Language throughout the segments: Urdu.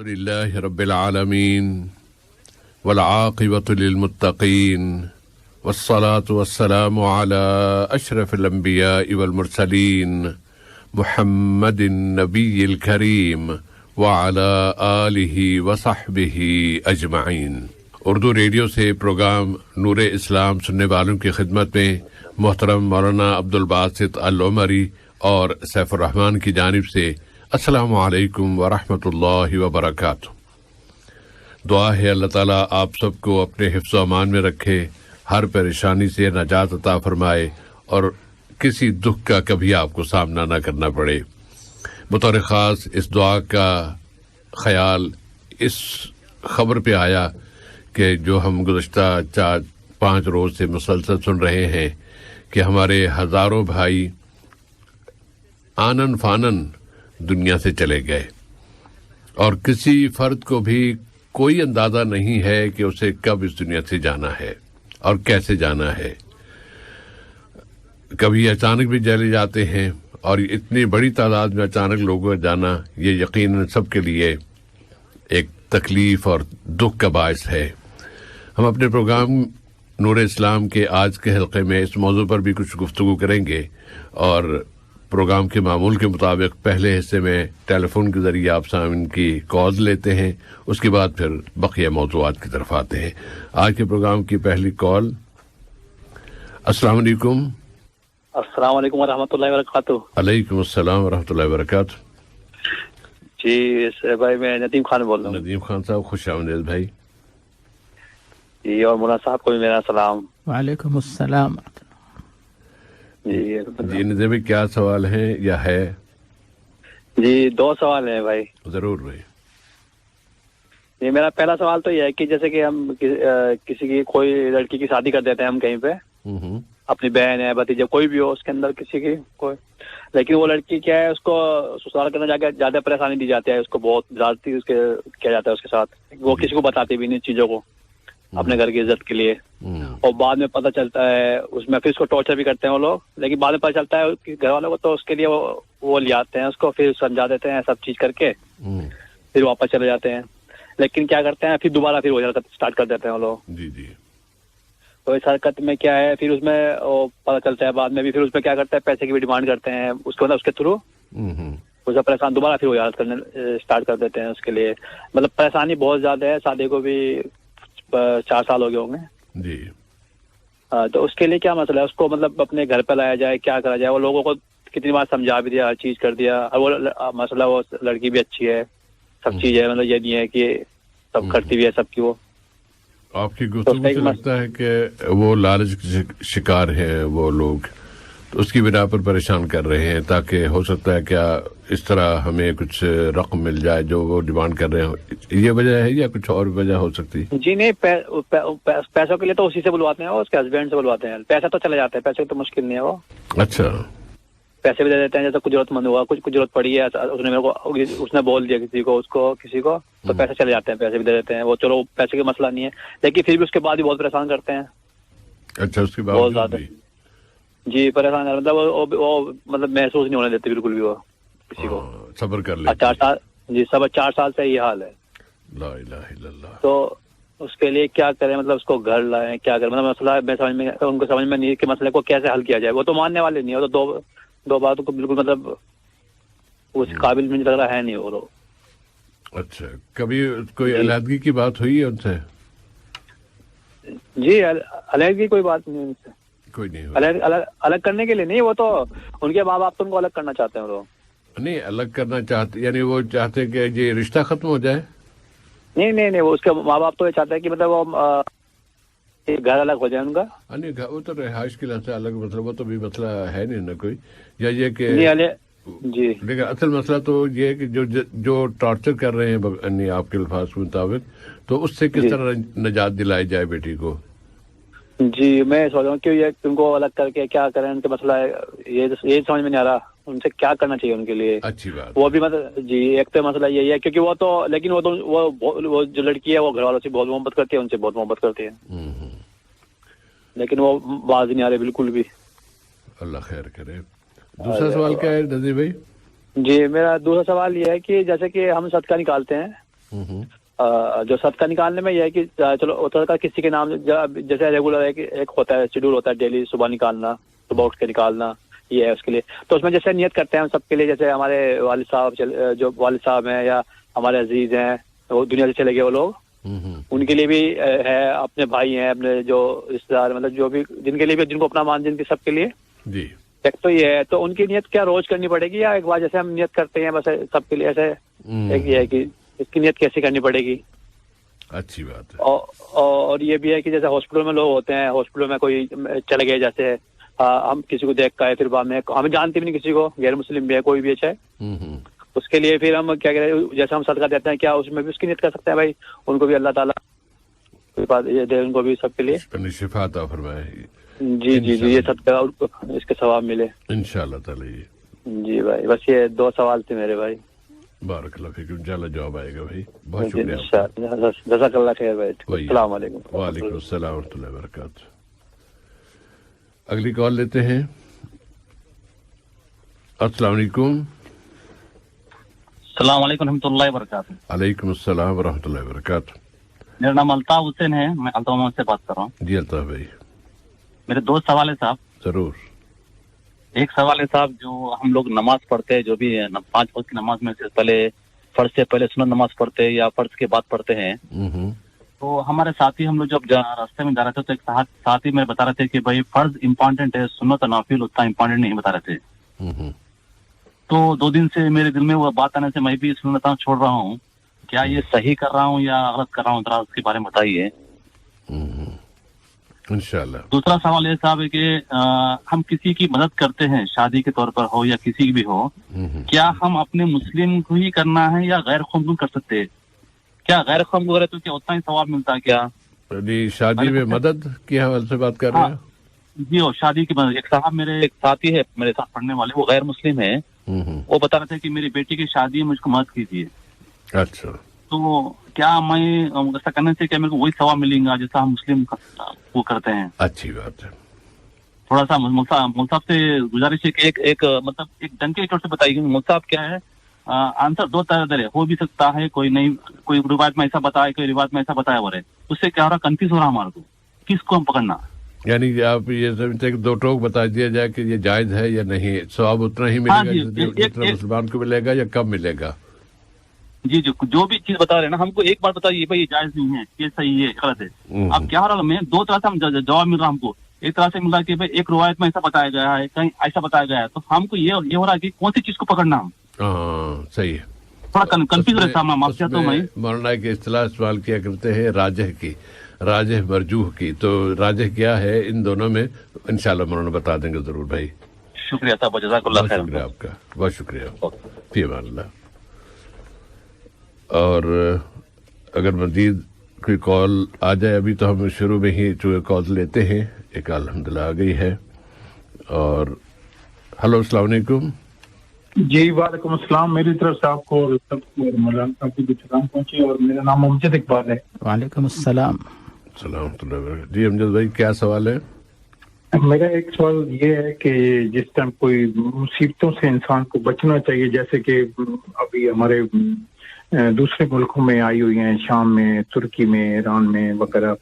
لله رب العالمين والعاقبة للمتقين والصلاة والسلام على أشرف الأنبياء والمرسلين محمد النبي الكريم وعلى آله وصحبه أجمعين. اردو ریڈیو سے پروگرام نور اسلام سننے والوں کی خدمت میں محترم مولانا عبدالباسط العمری اور سیف الرحمان کی جانب سے السلام علیکم ورحمۃ اللہ وبرکاتہ. دعا ہے اللہ تعالیٰ آپ سب کو اپنے حفظ و امان میں رکھے، ہر پریشانی سے نجات عطا فرمائے اور کسی دکھ کا کبھی آپ کو سامنا نہ کرنا پڑے. بطور خاص اس دعا کا خیال اس خبر پہ آیا کہ جو ہم گزشتہ 4-5 روز سے مسلسل سن رہے ہیں کہ ہمارے ہزاروں بھائی آنن فانن دنیا سے چلے گئے اور کسی فرد کو بھی کوئی اندازہ نہیں ہے کہ اسے کب اس دنیا سے جانا ہے اور کیسے جانا ہے. کبھی اچانک بھی چلے جاتے ہیں اور اتنی بڑی تعداد میں اچانک لوگوں کا جانا یہ یقیناً سب کے لیے ایک تکلیف اور دکھ کا باعث ہے. ہم اپنے پروگرام نور اسلام کے آج کے حلقے میں اس موضوع پر بھی کچھ گفتگو کریں گے اور پروگرام کے معمول کے مطابق پہلے حصے میں ٹیلی فون کے ذریعے آپ سامعین کی کالز لیتے ہیں، اس کے بعد پھر بقیہ موضوعات کی طرف آتے ہیں. آج کے پروگرام کی پہلی کال. السلام علیکم. السلام علیکم ورحمۃ اللہ وبرکاتہ. علیکم السلام ورحمۃ اللہ وبرکاتہ. جی بھائی میں ندیم خان بول رہا ہوں. ندیم خان صاحب خوش آمدید بھائی. جی اور مولانا صاحب کو بھی میرا سلام. وعلیکم السلام. جی ندیم بھائی کیا سوال ہے یا ہے؟ جی 2 سوال ہیں بھائی. ضرور بھائی. جی میرا پہلا سوال تو یہ ہے کہ جیسے کہ ہم کسی کی کوئی لڑکی کی شادی کر دیتے ہیں ہم کہیں پہ، اپنی بہن ہے بھتیجا کوئی بھی ہو اس کے اندر کسی کی کوئی، لیکن وہ لڑکی کیا ہے اس کو سسرال کے اندر جا کے زیادہ پریشانی دی جاتی ہے، اس کو بہت زیادتی اس کے کیا جاتا ہے اس کے ساتھ، وہ کسی کو بتاتی بھی نہیں چیزوں کو اپنے گھر کی عزت کے لیے، اور بعد میں پتہ چلتا ہے اس میں پھر اس کو ٹارچر بھی کرتے ہیں وہ لوگ، لیکن بعد میں پتہ چلتا ہے کہ گھر والوں کو تو اس کے لیے وہ لے آتے ہیں اس کو، پھر سمجھا دیتے ہیں سب چیز کر کے پھر واپس چلے جاتے ہیں. لیکن کیا کرتے ہیں پھر دوبارہ پھر وہ اسٹارٹ کر دیتے ہیں وہ لوگ. جی جی. تو اس حرکت میں کیا ہے پھر اس میں پتہ چلتا ہے بعد میں بھی، پھر اس میں کیا کرتا ہے پیسے کی بھی ڈیمانڈ کرتے ہیں اس کے، مطلب اس کے تھرو اسے پریشان دوبارہ پھر وہ یاد کرنے اسٹارٹ کر دیتے ہیں اس کے لیے. مطلب پریشانی بہت زیادہ ہے. شادی کو بھی 4 سال ہو گئے ہوں گے جی. تو اس کے لیے کیا مسئلہ ہے؟ اس کو مطلب اپنے گھر پہ لایا جائے، کیا کرا جائے؟ وہ لوگوں کو کتنی بار سمجھا بھی دیا، ہر چیز کر دیا، اور وہ مسئلہ وہ لڑکی بھی اچھی ہے، سب چیز ہے، مطلب یہ نہیں ہے کہ سب کرتی بھی ہے سب کی. وہ آپ کی گفتگو سے لگتا ہے کہ وہ لالچ کے شکار ہیں وہ لوگ، تو اس کی بنا پر پریشان کر رہے ہیں تاکہ ہو سکتا ہے کیا اس طرح ہمیں کچھ رقم مل جائے جو وہ ڈیمانڈ کر رہے ہیں. یہ وجہ ہے یا کچھ اور وجہ ہو سکتی؟ جی نہیں، پیسوں کے لیے تو اسی سے بلواتے ہیں، وہ اس کے ہسبینڈ سے بلواتے ہیں. پیسہ تو چلے جاتا ہے، پیسے تو مشکل نہیں ہے. وہ اچھا پیسے بھی دے دیتے ہیں، جیسے کچھ ضرورت مند ہوا، کچھ ضرورت پڑی ہے، اس نے میرے کو، اس نے بول دیا کسی کو تو پیسے چلے جاتے ہیں، پیسے بھی دے دیتے ہیں. وہ چلو پیسے کا مسئلہ نہیں ہے، لیکن پھر بھی اس کے بعد بھی بہت پریشان کرتے ہیں. اچھا اس کے بعد بہت زیادہ جی پریشان کر، مطلب وہ مطلب محسوس نہیں ہونے دیتے بالکل بھی وہ کسی کو. صبر کر لیں. 4 سال جی، 4 سال سے یہ حال ہے. لا الہ الا اللہ. تو اس کے لیے کیا کریں؟ مطلب اس کو گھر لائیں، کیا کریں؟ مطلب مسئلہ ان کو سمجھ میں نہیں کہ مسئلے کو کیسے حل کیا جائے. وہ تو ماننے والے نہیں ہے، وہ تو دو باتوں کو بالکل مطلب اس قابل مجھے لگ رہا ہے نہیں وہ لوگ. اچھا کبھی کوئی علیحدگی کی بات ہوئی ہے ان سے؟ جی علیحدگی کوئی بات نہیں ان سے، کوئی نہیں. الگ کرنے کے لیے نہیں، وہ تو ان کے ماں باپ تو ان کو الگ کرنا چاہتے ہیں. وہ لوگ نہیں الگ کرنا چاہتے، یعنی وہ چاہتے کہ یہ رشتہ ختم ہو جائے؟ نہیں وہ اس کے ماں باپ تو یہ چاہتے ہیں کہ مطلب وہ گھر الگ ہو جائے ان کا. نہیں وہ تو رہائش کے لحاظ سے الگ، مطلب وہ تو بھی مسئلہ ہے نہیں نا کوئی، یا یہ کہ جی. لیکن اصل مسئلہ تو یہ ہے کہ جو ٹارچر کر رہے ہیں آپ کے الفاظ کے مطابق، تو اس سے کس طرح نجات دلائی جائے بیٹی کو؟ جی میں سوچ رہا ہوں کہ یہ ان کو الگ کر کے کیا کریں، ان کا مسئلہ ہے یہ سمجھ میں نہیں آ رہا ان سے کیا کرنا چاہیے ان کے لیے. اچھی بات. وہ بھی مطلب جی ایک تو مسئلہ یہی ہے کیونکہ وہ تو، لیکن وہ جو لڑکی ہے وہ گھر والوں سے بہت محبت کرتی ہے، ان سے بہت محبت کرتی ہے، لیکن وہ باز نہیں آ رہے بالکل بھی. اللہ خیر کرے. دوسرا سوال کیا ہے نذیر بھائی؟ جی میرا دوسرا سوال یہ ہے کہ جیسے کہ ہم صدقہ نکالتے ہیں جو صدقہ نکالنے میں یہ ہے کہ چلو صدقہ کسی کے نام جیسے ریگولر ہے کہ ایک ہوتا ہے شیڈول ہوتا ہے ڈیلی صبح نکالنا، صبح اٹھ کے نکالنا، یہ ہے اس کے لیے. تو اس میں جیسے نیت کرتے ہیں ہم سب کے لیے، جیسے ہمارے والد صاحب جو والد صاحب ہیں یا ہمارے عزیز ہیں وہ دنیا سے چلے گئے وہ لوگ، ان کے لیے بھی ہے، اپنے بھائی ہیں، اپنے جو رشتے دار مطلب جو بھی جن کے لیے بھی، جن کو اپنا مان جن کے سب کے لیے جی. ایک تو یہ ہے. تو ان کی نیت کیا روز کرنی پڑے گی یا ایک بار جیسے ہم نیت کرتے ہیں بس سب کے لیے ایسے؟ ایک یہ ہے کہ اس کی نیت کیسے کرنی پڑے گی. اچھی بات ہے. اور یہ بھی ہے کہ جیسے ہاسپٹل میں لوگ ہوتے ہیں، ہاسپٹل میں کوئی چلے گئے جیسے ہم کسی کو دیکھ کے پھر بعد میں ہمیں جانتے بھی نہیں کسی کو، غیر مسلم بھی ہے کوئی بھی ہے، اس کے لیے پھر ہم کیا کہتے ہیں جیسے ہم صدقہ دیتے ہیں کیا اس میں بھی اس کی نیت کر سکتے ہیں بھائی ان کو بھی اللہ تعالیٰ یہ دے ان کو بھی سب کے لیے شفا عطا فرمائے. جی جی جی یہ صدقہ اس کے ثواب ملے انشاءاللہ تعالی. جی بھائی بس یہ 2 سوال تھے میرے بھائی. بارک اللہ فیکم. انشاءاللہ جواب آئے گا بھائی. بہت شکریہ. جزاک اللہ خیر بھائی. السلام علیکم. وعلیکم السلام ورحمۃ اللہ وبرکاتہ. اگلی کال لیتے ہیں. السلام علیکم. السلام علیکم رحمۃ اللہ وبرکاتہ. علیکم السلام ورحمۃ اللہ وبرکاتہ. میرا نام الطاف حسین ہے، میں الطاف محمد سے بات کر رہا ہوں. جی الطاف بھائی. میرے 2 سوال ہے صاحب. ضرور. ایک سوال ہے صاحب، جو ہم لوگ نماز پڑھتے ہیں، جو بھی 5 وقت کی نماز میں سے پہلے فرض سے پہلے سنت نماز پڑھتے ہیں یا فرض کے بعد پڑھتے ہیں، تو ہمارے ساتھی ہم لوگ جب راستے میں جا رہے تھے تو ایک ساتھی میں بتا رہے تھے کہ بھائی فرض امپورٹنٹ ہے، سنت نوافل اتنا امپورٹنٹ نہیں بتا رہے تھے. تو 2 دن سے میرے دل میں وہ بات آنے سے میں بھی سنت چھوڑ رہا ہوں. کیا یہ صحیح کر رہا ہوں یا غلط کر رہا ہوں، ذرا اس کے بارے میں بتائیے. انشاءاللہ. دوسرا سوال یہ صاحب ہے کہ ہم کسی کی مدد کرتے ہیں، شادی کے طور پر ہو یا کسی کی بھی ہو، کیا ہم اپنے مسلم کو ہی کرنا ہے یا غیر قوم کو کر سکتے ہیں؟ کیا غیر قوم کو کرے تو کیا اتنا ہی ثواب ملتا ہے کیا؟ شادی میں مدد کے حوالے سے بات کر رہے ہیں؟ جی وہ شادی کی مدد. ایک صاحب میرے ایک ساتھی ہے میرے ساتھ پڑھنے والے، وہ غیر مسلم ہے، وہ بتا رہے تھے کہ میری بیٹی کی شادی ہے، مجھ کو مدد کیجیے. اچھا. تو کیا میں ایسا کرنے سے کیا میرے کو وہی ثواب ملیں گا جیسا ہم مسلم وہ کرتے ہیں؟ اچھی بات ہے. تھوڑا سا مصعب سے گزارش ہے کہ ایک مطلب ایک ڈنکے کی طور سے بتائیے. مصعب کیا ہے آنسر 2 طرح ہو بھی سکتا ہے، کوئی نہیں، کوئی روایت میں ایسا بتایا، کوئی روایت میں ایسا بتایا ہو رہے، اس سے کیا ہو رہا کنفیوز ہو رہا ہمارے کو، کس کو ہم پکڑنا. یعنی کہ آپ یہ سمجھتے ہیں کہ 2 ٹوک بتا دیا جائے کہ یہ جائز ہے یا نہیں، ثواب اتنا ہی ملے گا جتنا مسلمان کو ملے گا یا کم ملے گا؟ جی جو بھی چیز بتا رہے ہیں نا، ہم کو ایک بار بتائیے بھائی یہ جائز نہیں ہے، یہ صحیح ہے، غلط ہے. اب کیا ہو رہا میں 2 طرح سے جواب مل رہا ہم کو. ایک طرح سے مل رہا کہ بھائی ایک روایت میں ایسا بتایا گیا ہے، کہیں ایسا بتایا گیا ہے، تو ہم کو یہ ہو رہا ہے کہ کون سی چیز کو پکڑنا ہم. صحیح ہے. تھوڑا کنفیوز رہتا ہوں میں. مولانا کی اصطلاح استعمال کیا کرتے ہیں راجح کی، راجح مرجوح کی. تو راجح کیا ہے ان دونوں میں انشاءاللہ مولانا بتا دیں گے ضرور بھائی. شکریہ صاحب، جزاک اللہ خیر. شکریہ آپ کا، بہت شکریہ. فی امان اللہ. اور اگر مزید کوئی کال آ جائے، ابھی تو ہم شروع میں ہی جو کال لیتے ہیں، ایک الحمدللہ آ گئی ہے. اور ہلو السلام علیکم. جی وعلیکم السلام. میری طرف سے آپ کو مولانا صاحب کی سلام پہنچی، اور میرا نام امجد اقبال ہے. وعلیکم السلام. السلام. جی امجد بھائی کیا سوال ہے؟ میرا ایک سوال یہ ہے کہ جس ٹائم کوئی مصیبتوں سے انسان کو بچنا چاہیے، جیسے کہ ابھی ہمارے دوسرے ملکوں میں آئی ہوئی ہیں، شام میں، ترکی میں، ایران میں وغیرہ،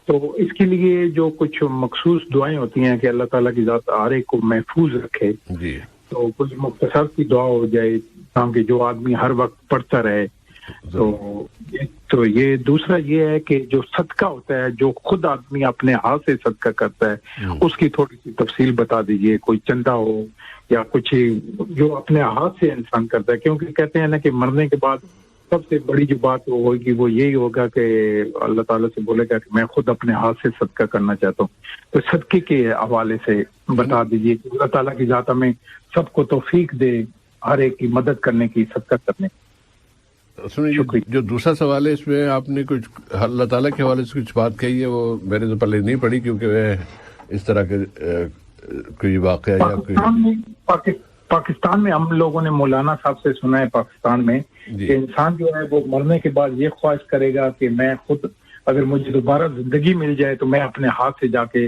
تو اس کے لیے جو کچھ مخصوص دعائیں ہوتی ہیں کہ اللہ تعالیٰ کی ذات ہر ایک کو محفوظ رکھے، جی تو کچھ مختصر کی دعا ہو جائے تاکہ جو آدمی ہر وقت پڑھتا رہے. تو یہ دوسرا یہ ہے کہ جو صدقہ ہوتا ہے، جو خود آدمی اپنے ہاتھ سے صدقہ کرتا ہے، اس کی تھوڑی سی تفصیل بتا دیجئے. کوئی چندہ ہو یا کچھ جو اپنے ہاتھ سے انسان کرتا ہے، کیونکہ کہتے ہیں نا کہ مرنے کے بعد سب سے بڑی جو بات ہوگی وہ یہی ہوگا کہ اللہ تعالیٰ سے بولے گا کہ میں خود اپنے ہاتھ سے صدقہ کرنا چاہتا ہوں. تو صدقے کے حوالے سے بتا دیجئے کہ اللہ تعالیٰ کی ذات ہمیں سب کو توفیق دے ہر ایک کی مدد کرنے کی، صدقہ کرنے کی. سنیے، جو دوسرا سوال ہے اس میں آپ نے کچھ اللہ تعالیٰ کے حوالے سے کچھ بات کہی ہے، وہ میں نے تو پہلے نہیں پڑھی کیونکہ میں اس طرح کے کوئی واقعہ یا پاکستان میں ہم لوگوں نے مولانا صاحب سے سنا ہے پاکستان میں کہ انسان جو ہے وہ مرنے کے بعد یہ خواہش کرے گا کہ میں خود اگر مجھے دوبارہ زندگی مل جائے تو میں اپنے ہاتھ سے جا کے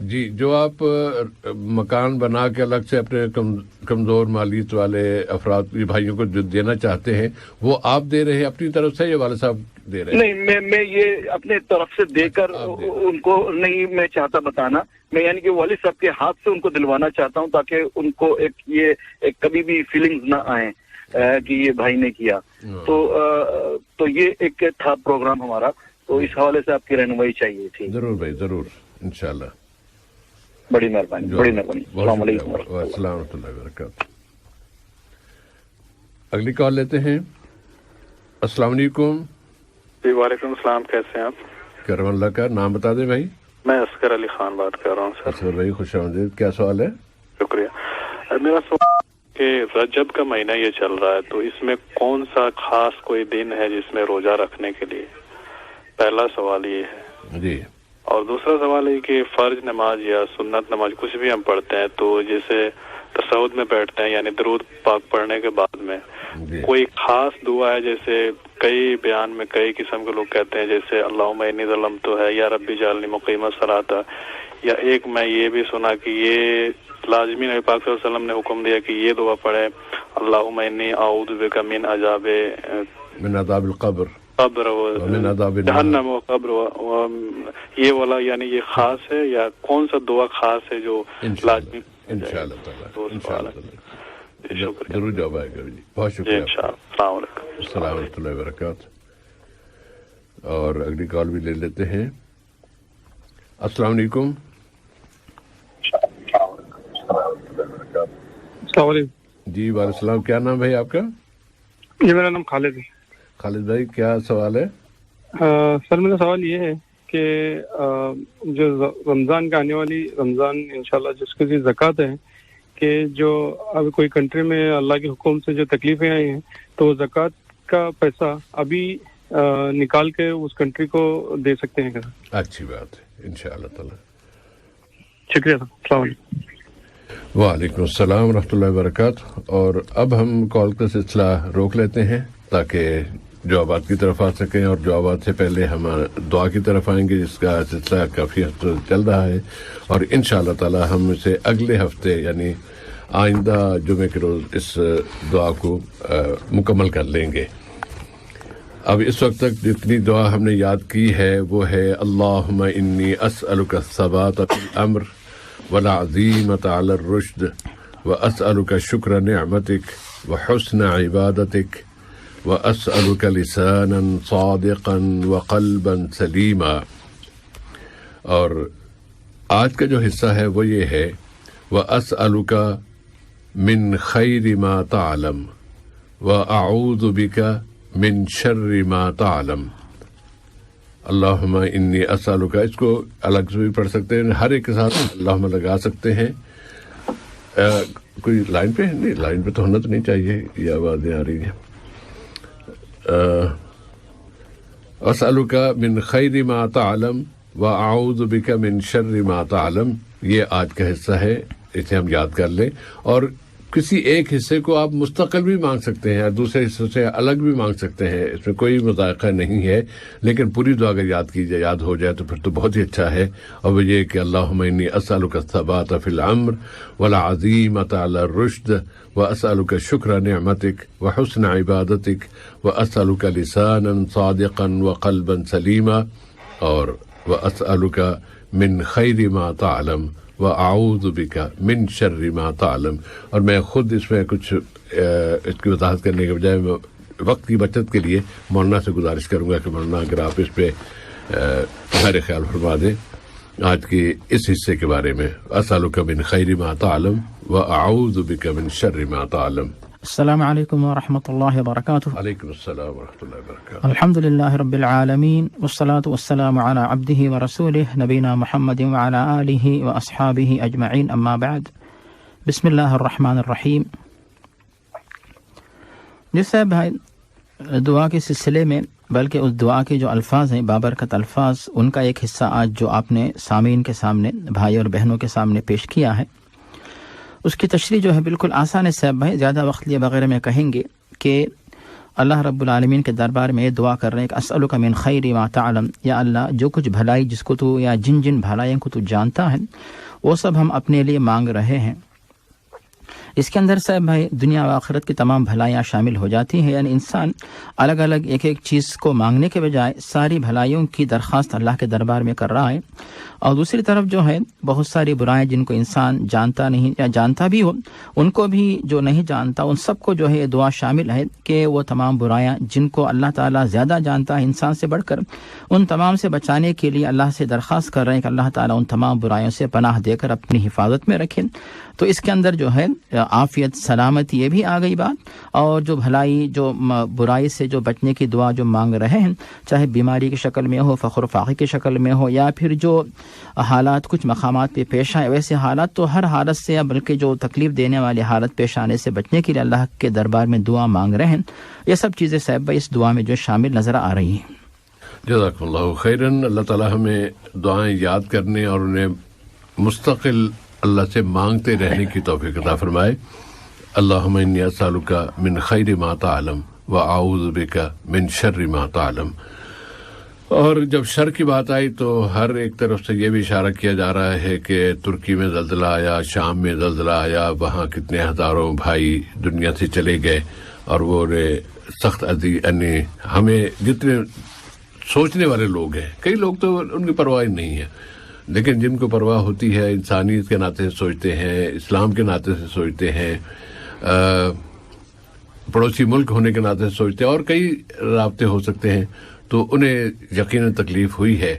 جی، جو آپ مکان بنا کے الگ سے اپنے کمزور مالیت والے افراد بھائیوں کو جو دینا چاہتے ہیں وہ آپ دے رہے ہیں اپنی طرف سے یا والد صاحب دے رہے ہیں؟ نہیں، میں یہ اپنے طرف سے دے کر ان کو نہیں میں چاہتا بتانا، میں یعنی کہ والد صاحب کے ہاتھ سے ان کو دلوانا چاہتا ہوں تاکہ ان کو ایک کبھی بھی فیلنگز نہ آئیں کہ یہ بھائی نے کیا. تو یہ ایک تھا پروگرام ہمارا، تو اس حوالے سے آپ کی رہنمائی چاہیے تھی. ضرور بھائی، ضرور، انشاءاللہ. بڑی مہربانی، بڑی مہربانی. السلام علیکم. السلام ورحمۃ اللہ وبرکاتہ. اگلی کال لیتے ہیں. السلام علیکم. جی وعلیکم السلام، کیسے ہیں آپ؟ کرم اللہ کا. نام بتا دیں بھائی. میں اصغر علی خان بات کر رہا ہوں سر. اصغر بھائی خوش آمدید. کیا سوال ہے؟ شکریہ. میرا سوال کہ رجب کا مہینہ یہ چل رہا ہے تو اس میں کون سا خاص کوئی دن ہے جس میں روزہ رکھنے کے لیے؟ پہلا سوال یہ ہے. جی. اور دوسرا سوال یہ کہ فرض نماز یا سنت نماز کچھ بھی ہم پڑھتے ہیں تو جیسے تشہد میں بیٹھتے ہیں یعنی درود پاک پڑھنے کے بعد میں کوئی خاص دعا ہے؟ جیسے کئی بیان میں کئی قسم کے لوگ کہتے ہیں جیسے اللہم انی ظلمت ہے یا ربی جعلنی مقیم الصلاۃ، یا ایک میں یہ بھی سنا کہ یہ لازمی نبی پاک صلی اللہ علیہ وسلم نے حکم دیا کہ یہ دعا پڑھے اللہم انی اعوذ بک من عذاب القبر ومن عذاب جہنم و قبر. یہ والا یعنی یہ خاص ہے یا کون سا دعا خاص ہے جو لازمی؟ انشاءاللہ ضرور جواب آئے گا. جی بہت شکریہ. السلام علیکم. السلام ورحمۃ اللہ وبرکاتہ. اور اگلی کال بھی لے لیتے ہیں. السلام علیکم. السلام علیکم. جی وعلیکم السلام. کیا نام بھائی آپ کا؟ جی میرا نام خالد ہے. خالد بھائی کیا سوال ہے؟ سر میرا سوال یہ ہے کہ جو رمضان کا آنے والی رمضان انشاءاللہ جس کے لیے زکوٰۃ ہے کہ جو اب کوئی کنٹری میں اللہ کے حکم سے جو تکلیفیں آئی ہیں تو زکوٰۃ کا پیسہ ابھی نکال کے اس کنٹری کو دے سکتے ہیں کیا؟ اچھی بات ہے انشاءاللہ تعالی. شکریہ سر. السلام علیکم. وعلیکم السلام ورحمۃ اللہ وبرکاتہ. اور اب ہم کال کا سلسلہ روک لیتے ہیں تاکہ جوابات کی طرف آ سکیں، اور جوابات سے پہلے ہم دعا کی طرف آئیں گے جس کا سلسلہ کافی ہفتوں چل رہا ہے، اور انشاءاللہ تعالی ہم اسے اگلے ہفتے یعنی آئندہ جمعے کے روز اس دعا کو مکمل کر لیں گے. اب اس وقت تک جتنی دعا ہم نے یاد کی ہے وہ ہے اللہم انی اسألک الثبات فی الامر والعزیمۃ علی الرشد واسألک شکر نعمتک وحسن عبادتک وأسألك لسانا صادقا وقلبا سلیما. اور آج کا جو حصہ ہے وہ یہ ہے وأسألك من خیر ما تعلم وأعوذ بك من شر ما تعلم. اللہم انی اسألک، اس کو الگ سے بھی پڑھ سکتے ہیں، ہر ایک کے ساتھ اللہم لگا سکتے ہیں. کوئی لائن پہ نہیں، لائن پہ تو ہونا تو نہیں چاہیے، یہ آوازیں آ رہی ہیں. اسألک من خیر ما تعلم واعوذ بک من شر ما تعلم. یہ آج کا حصہ ہے، اسے ہم یاد کر لیں. اور کسی ایک حصے کو آپ مستقل بھی مانگ سکتے ہیں اور دوسرے حصے سے الگ بھی مانگ سکتے ہیں، اس میں کوئی مذائقہ نہیں ہے، لیکن پوری دعا اگر یاد ہو جائے تو پھر تو بہت ہی اچھا ہے. اور وہ یہ کہ اللہم انی اسألک الثبات فی الامر والعزیمۃ علی الرشد واسألک شکر نعمتک وحسن عبادتک واسألک لسانا صادقا وقلبا سلیما. اور واسألک من خیر ما تعلم وأعوذ بک من شر ما تعلم. اور میں خود اس میں کچھ اس کی وضاحت کرنے کے بجائے وقت کی بچت کے لیے مولانا سے گزارش کروں گا کہ مولانا اگر آپ اس پہ میرے خیال فرما دیں آج کے اس حصے کے بارے میں. اسألک من خیر ما تعلم وأعوذ بک من شر ما تعلم. السلام علیکم ورحمۃ اللہ وبرکاتہ. علیکم السلام ورحمۃ اللہ وبرکاتہ. الحمد للہ رب العالمین والصلاة والسلام علی عبدہ ورسولہ نبینا محمد وعلی آلہ واصحابہ اجمعین، اما بعد. بسم اللہ الرحمن الرحیم. جس سے بھائی دعا کے سلسلے میں، بلکہ اس دعا کے جو الفاظ ہیں بابرکت الفاظ، ان کا ایک حصہ آج جو آپ نے سامعین کے سامنے، بھائی اور بہنوں کے سامنے پیش کیا ہے، اس کی تشریح جو ہے بالکل آسان ہے صاحب بھائی. زیادہ وقت لیے بغیر میں کہیں گے کہ اللہ رب العالمین کے دربار میں دعا کر رہے ہیں کہ اسألک من خیر ما تعلم، یا اللہ جو کچھ بھلائی جس کو تو یا جن جن بھلائیوں کو تو جانتا ہے وہ سب ہم اپنے لیے مانگ رہے ہیں۔ اس کے اندر صاحب بھائی دنیا و آخرت کی تمام بھلائیاں شامل ہو جاتی ہیں، یعنی انسان الگ الگ ایک ایک چیز کو مانگنے کے بجائے ساری بھلائیوں کی درخواست اللہ کے دربار میں کر رہا ہے، اور دوسری طرف جو ہے بہت ساری برائیں جن کو انسان جانتا نہیں یا جانتا بھی ہو ان کو بھی جو نہیں جانتا ان سب کو جو ہے یہ دعا شامل ہے کہ وہ تمام برائیاں جن کو اللہ تعالیٰ زیادہ جانتا ہے انسان سے بڑھ کر، ان تمام سے بچانے کے لیے اللہ سے درخواست کر رہے ہیں کہ اللہ تعالیٰ ان تمام برائیوں سے پناہ دے کر اپنی حفاظت میں رکھیں۔ تو اس کے اندر جو ہے عافیت سلامتی یہ بھی آ گئی بات، اور جو بھلائی جو برائی سے جو بچنے کی دعا جو مانگ رہے ہیں، چاہے بیماری کی شکل میں ہو، فقر و فاقے کی شکل میں ہو، یا پھر جو حالات کچھ مقامات پہ پیش آئے، ویسے حالات تو ہر حالت سے بلکہ جو تکلیف دینے والی حالت پیش آنے سے بچنے کے لیے اللہ کے دربار میں دعا مانگ رہے ہیں، یہ سب چیزیں صاحب بھائی اس دعا میں جو شامل نظر آ رہی ہیں۔ جزاک اللہ خیراً۔ اللہ تعالیٰ ہمیں دعائیں یاد کرنے اور انہیں مستقل اللہ سے مانگتے رہنے کی توفیق عطا فرمائے۔ اللہم انی اسألک من خیر ما تعلم واعوذ بک من شر ما تعلم۔ اور جب شر کی بات آئی تو ہر ایک طرف سے یہ بھی اشارہ کیا جا رہا ہے کہ ترکی میں زلزلہ آیا، شام میں زلزلہ آیا، وہاں کتنے ہزاروں بھائی دنیا سے چلے گئے، اور وہ سخت یعنی ہمیں جتنے سوچنے والے لوگ ہیں، کئی لوگ تو ان کی پرواہ نہیں ہے، لیکن جن کو پرواہ ہوتی ہے انسانیت کے ناطے سے سوچتے ہیں، اسلام کے ناطے سے سوچتے ہیں، پڑوسی ملک ہونے کے ناطے سے سوچتے ہیں، اور کئی رابطے ہو سکتے ہیں، تو انہیں یقیناً تکلیف ہوئی ہے،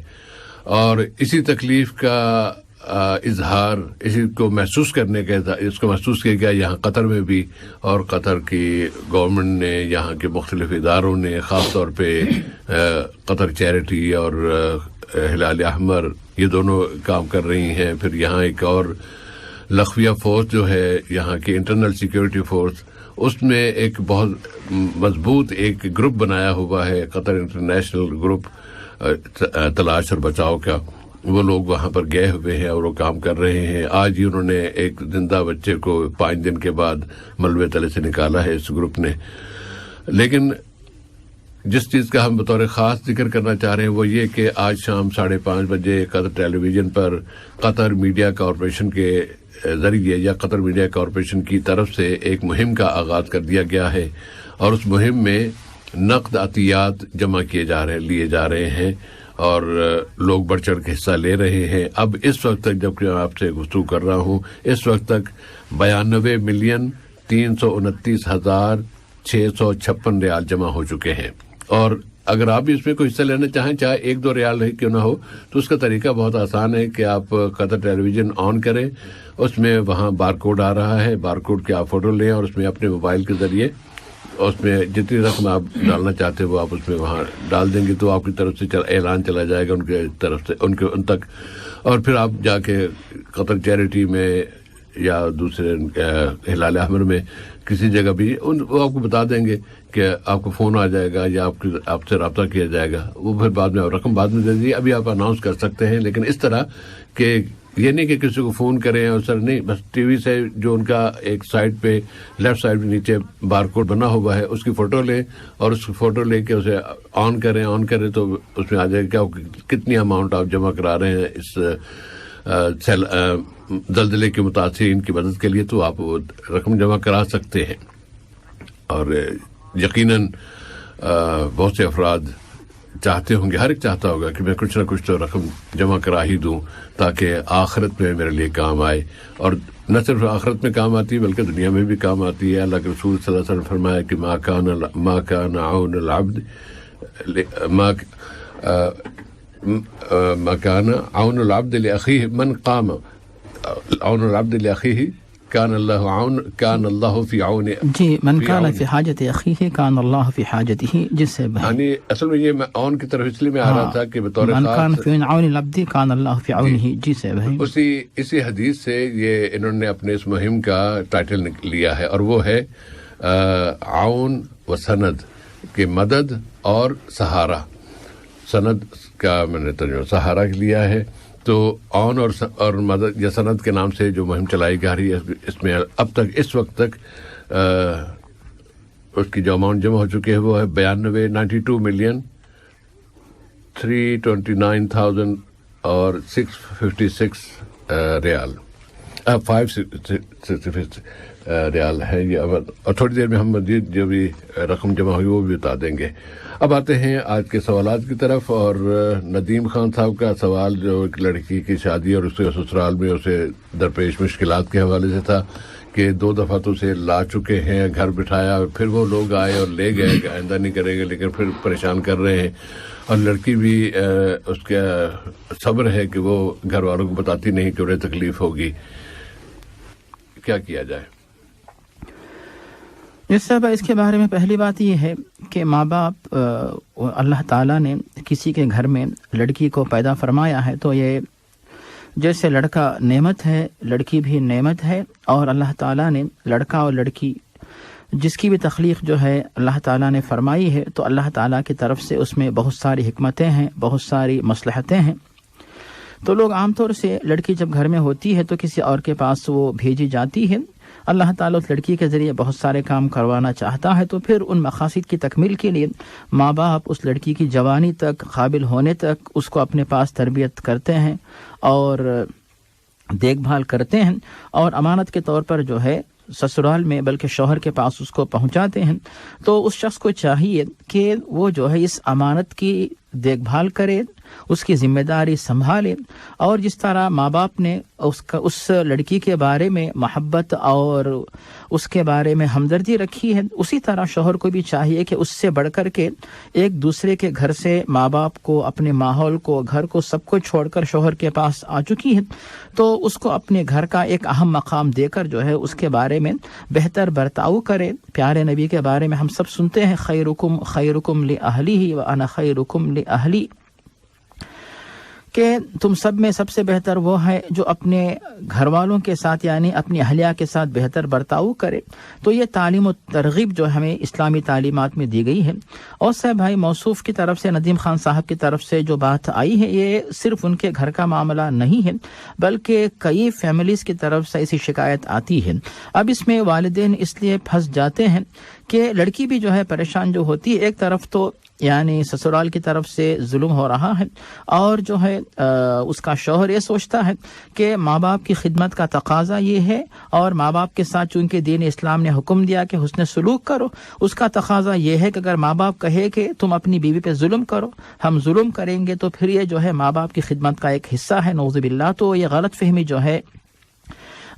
اور اسی تکلیف کا اظہار، اسی کو محسوس کرنے کا اس کو محسوس کیا گیا یہاں قطر میں بھی، اور قطر کی گورنمنٹ نے، یہاں کے مختلف اداروں نے، خاص طور پہ قطر چیریٹی اور ہلال احمر، یہ دونوں کام کر رہی ہیں۔ پھر یہاں ایک اور لخویہ فورس جو ہے یہاں کی انٹرنل سیکیورٹی فورس، اس میں ایک بہت مضبوط ایک گروپ بنایا ہوا ہے، قطر انٹرنیشنل گروپ تلاش اور بچاؤ کا، وہ لوگ وہاں پر گئے ہوئے ہیں اور وہ کام کر رہے ہیں۔ آج ہی انہوں نے ایک زندہ بچے کو 5 دن کے بعد ملبے تلے سے نکالا ہے اس گروپ نے۔ لیکن جس چیز کا ہم بطور خاص ذکر کرنا چاہ رہے ہیں وہ یہ کہ آج شام 5:30 بجے قطر ٹیلی ویژن پر قطر میڈیا کارپوریشن کے ذریعے یا قطر میڈیا کارپوریشن کی طرف سے ایک مہم کا آغاز کر دیا گیا ہے، اور اس مہم میں نقد عطیات جمع لیے جا رہے ہیں، اور لوگ بڑھ چڑھ کے حصہ لے رہے ہیں۔ اب اس وقت تک جب کہ میں آپ سے گفتگو کر رہا ہوں، اس وقت تک 92,329,656 ریال جمع ہو چکے ہیں، اور اگر آپ بھی اس میں کوئی حصہ لینا چاہیں، چاہے 1-2 ریال ہی کیوں نہ ہو، تو اس کا طریقہ بہت آسان ہے کہ آپ قطر ٹیلی ویژن آن کریں، اس میں وہاں بار کوڈ آ رہا ہے، بار کوڈ کی آپ فوٹو لیں اور اس میں اپنے موبائل کے ذریعے اس میں جتنی رقم آپ ڈالنا چاہتے ہیں وہ آپ اس میں وہاں ڈال دیں گے، تو آپ کی طرف سے اعلان چلا جائے گا ان کے طرف سے ان تک، اور پھر آپ جا کے قطر چیریٹی میں یا دوسرے ہلال احمر میں کسی جگہ بھی وہ آپ کو بتا دیں گے کہ آپ کو فون آ جائے گا یا آپ سے رابطہ کیا جائے گا، وہ پھر بعد میں رقم بعد میں دے دیجیے، ابھی آپ اناؤنس کر سکتے ہیں، لیکن اس طرح کہ یہ نہیں کہ کسی کو فون کریں اور سر نہیں، بس ٹی وی سے جو ان کا ایک سائڈ پہ لیفٹ سائڈ پہ نیچے بار کوڈ بنا ہوا ہے اس کی فوٹو لیں، اور اس کی فوٹو لے کے اسے آن کریں تو اس میں آ جائے گا کتنی اماؤنٹ آپ جمع کرا رہے ہیں اس زلزلے کے متاثرین کی مدد کے لیے، تو آپ وہ رقم جمع کرا سکتے ہیں۔ اور یقیناً بہت سے افراد چاہتے ہوں گے، ہر ایک چاہتا ہوگا کہ میں کچھ نہ کچھ تو رقم جمع کرا ہی دوں تاکہ آخرت میں میرے لیے کام آئے، اور نہ صرف آخرت میں کام آتی ہے بلکہ دنیا میں بھی کام آتی ہے۔ اللہ کے رسول صلی اللہ علیہ وسلم نے فرمایا کہ ما کان عون العبد ما كان عون العبد لأخيه من قام عون العبد لأخيه كان الله في عون جی من كان في حاجة أخيه كان الله في حاجته، جس سے یعنی اصل میں یہ میں عون کی طرف اس لیے میں آ رہا تھا کہ بطور من كان في عون العبد كان الله في عونه، جی سے بھائی اسی حدیث سے یہ انہوں نے اپنے اس مہم کا ٹائٹل لیا ہے، اور وہ ہے عون و سند کہ مدد اور سہارا۔ سند کا میں نے ترجمہ سہارا لیا ہے، تو عون اور مدد یا سند کے نام سے جو مہم چلائی جا رہی ہے، اس میں اب تک اس وقت تک اس کی جو اماؤنٹ جمع ہو چکی ہے وہ ہے 92,329,000 اور 656 ریال 566 ریال ہے یہ. اور تھوڑی دیر میں ہم مزید جو بھی رقم جمع ہوئی وہ بھی بتا دیں گے. اب آتے ہیں آج کے سوالات کی طرف. اور ندیم خان صاحب کا سوال جو ایک لڑکی کی شادی اور اس کے سسرال میں اسے درپیش مشکلات کے حوالے سے تھا کہ 2 دفعہ تو اسے لا چکے ہیں, گھر بٹھایا, پھر وہ لوگ آئے اور لے گئے کہ آئندہ نہیں کریں گے, لیکن پھر پریشان کر رہے ہیں. اور لڑکی بھی اس کا صبر ہے کہ وہ گھر والوں کو بتاتی نہیں کہ انہیں تکلیف ہوگی. کیا کیا جائے؟ اس کے بارے میں پہلی بات یہ ہے کہ ماں باپ اللہ تعالیٰ نے کسی کے گھر میں لڑکی کو پیدا فرمایا ہے تو یہ جیسے لڑکا نعمت ہے لڑکی بھی نعمت ہے. اور اللہ تعالیٰ نے لڑکا اور لڑکی جس کی بھی تخلیق جو ہے اللہ تعالیٰ نے فرمائی ہے تو اللہ تعالیٰ کی طرف سے اس میں بہت ساری حکمتیں ہیں, بہت ساری مصلحتیں ہیں. تو لوگ عام طور سے لڑکی جب گھر میں ہوتی ہے تو کسی اور کے پاس وہ بھیجی جاتی ہے. اللہ تعالیٰ اس لڑکی کے ذریعے بہت سارے کام کروانا چاہتا ہے, تو پھر ان مقاصد کی تکمیل کے لیے ماں باپ اس لڑکی کی جوانی تک, قابل ہونے تک اس کو اپنے پاس تربیت کرتے ہیں اور دیکھ بھال کرتے ہیں, اور امانت کے طور پر جو ہے سسرال میں بلکہ شوہر کے پاس اس کو پہنچاتے ہیں. تو اس شخص کو چاہیے کہ وہ جو ہے اس امانت کی دیکھ بھال کرے, اس کی ذمہ داری سنبھالے, اور جس طرح ماں باپ نے اس لڑکی کے بارے میں محبت اور اس کے بارے میں ہمدردی رکھی ہے, اسی طرح شوہر کو بھی چاہیے کہ اس سے بڑھ کر کے ایک دوسرے کے گھر سے ماں باپ کو, اپنے ماحول کو, گھر کو, سب کو چھوڑ کر شوہر کے پاس آ چکی ہے, تو اس کو اپنے گھر کا ایک اہم مقام دے کر جو ہے اس کے بارے میں بہتر برتاؤ کرے. پیارے نبی کے بارے میں ہم سب سنتے ہیں خیرکم خیرکم لأہلہ وانا خیرکم لأہلی, کہ تم سب میں سب سے بہتر وہ ہے جو اپنے گھر والوں کے ساتھ یعنی اپنی اہلیہ کے ساتھ بہتر برتاؤ کرے. تو یہ تعلیم و ترغیب جو ہمیں اسلامی تعلیمات میں دی گئی ہے. اور صاحب بھائی موصوف کی طرف سے, ندیم خان صاحب کی طرف سے جو بات آئی ہے یہ صرف ان کے گھر کا معاملہ نہیں ہے بلکہ کئی فیملیز کی طرف سے ایسی شکایت آتی ہے. اب اس میں والدین اس لیے پھنس جاتے ہیں کہ لڑکی بھی جو ہے پریشان جو ہوتی ہے, ایک طرف تو یعنی سسرال کی طرف سے ظلم ہو رہا ہے اور جو ہے اس کا شوہر یہ سوچتا ہے کہ ماں باپ کی خدمت کا تقاضا یہ ہے, اور ماں باپ کے ساتھ چونکہ دین اسلام نے حکم دیا کہ حسن سلوک کرو, اس کا تقاضا یہ ہے کہ اگر ماں باپ کہے کہ تم اپنی بیوی پہ ظلم کرو, ہم ظلم کریں گے, تو پھر یہ جو ہے ماں باپ کی خدمت کا ایک حصہ ہے, نعوذ باللہ. تو یہ غلط فہمی جو ہے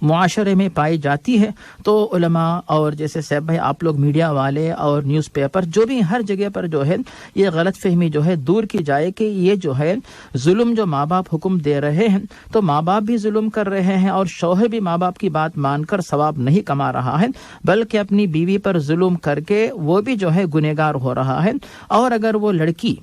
معاشرے میں پائی جاتی ہے. تو علماء اور جیسے صاحب بھائی آپ لوگ میڈیا والے اور نیوز پیپر جو بھی ہر جگہ پر جو ہے یہ غلط فہمی جو ہے دور کی جائے کہ یہ جو ہے ظلم جو ماں باپ حکم دے رہے ہیں تو ماں باپ بھی ظلم کر رہے ہیں اور شوہر بھی ماں باپ کی بات مان کر ثواب نہیں کما رہا ہے بلکہ اپنی بیوی پر ظلم کر کے وہ بھی جو ہے گنہگار ہو رہا ہے. اور اگر وہ لڑکی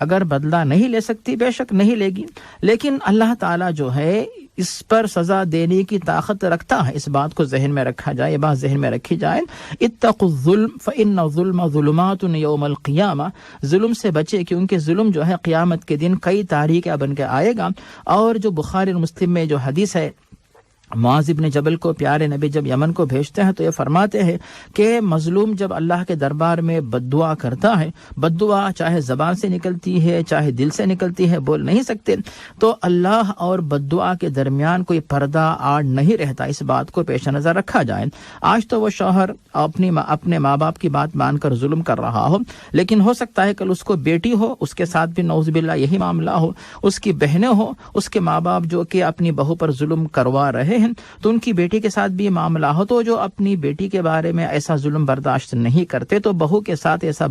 اگر بدلہ نہیں لے سکتی بے شک نہیں لے گی, لیکن اللہ تعالیٰ جو ہے اس پر سزا دینے کی طاقت رکھتا ہے. اس بات کو ذہن میں رکھا جائے, یہ بات ذہن میں رکھی جائے. اتقوا الظلم فإن الظلم ظلمات یوم القیامہ, ظلم سے بچے کیونکہ ظلم جو ہے قیامت کے دن کئی تاریکیں بن کے آئے گا. اور جو بخاری اور مسلم میں جو حدیث ہے, معاذ بن جبل کو پیارے نبی جب یمن کو بھیجتے ہیں تو یہ فرماتے ہیں کہ مظلوم جب اللہ کے دربار میں بد دعا کرتا ہے, بد دعا چاہے زبان سے نکلتی ہے چاہے دل سے نکلتی ہے, بول نہیں سکتے, تو اللہ اور بد دعا کے درمیان کوئی پردہ آڑ نہیں رہتا. اس بات کو پیش نظر رکھا جائے. آج تو وہ شوہر اپنے ماں باپ کی بات مان کر ظلم کر رہا ہو, لیکن ہو سکتا ہے کل اس کو بیٹی ہو, اس کے ساتھ بھی نعوذ باللہ یہی معاملہ ہو, اس کی بہنیں ہو, اس کے ماں باپ جو کہ اپنی بہو پر ظلم کروا رہے ہیں تو ان کی بیٹی کے ساتھ بھی معاملہ ہو, تو جو اپنی بیٹی کے بارے میں ایسا ظلم برداشت نہیں کرتے تو بہو کے ساتھ ایسا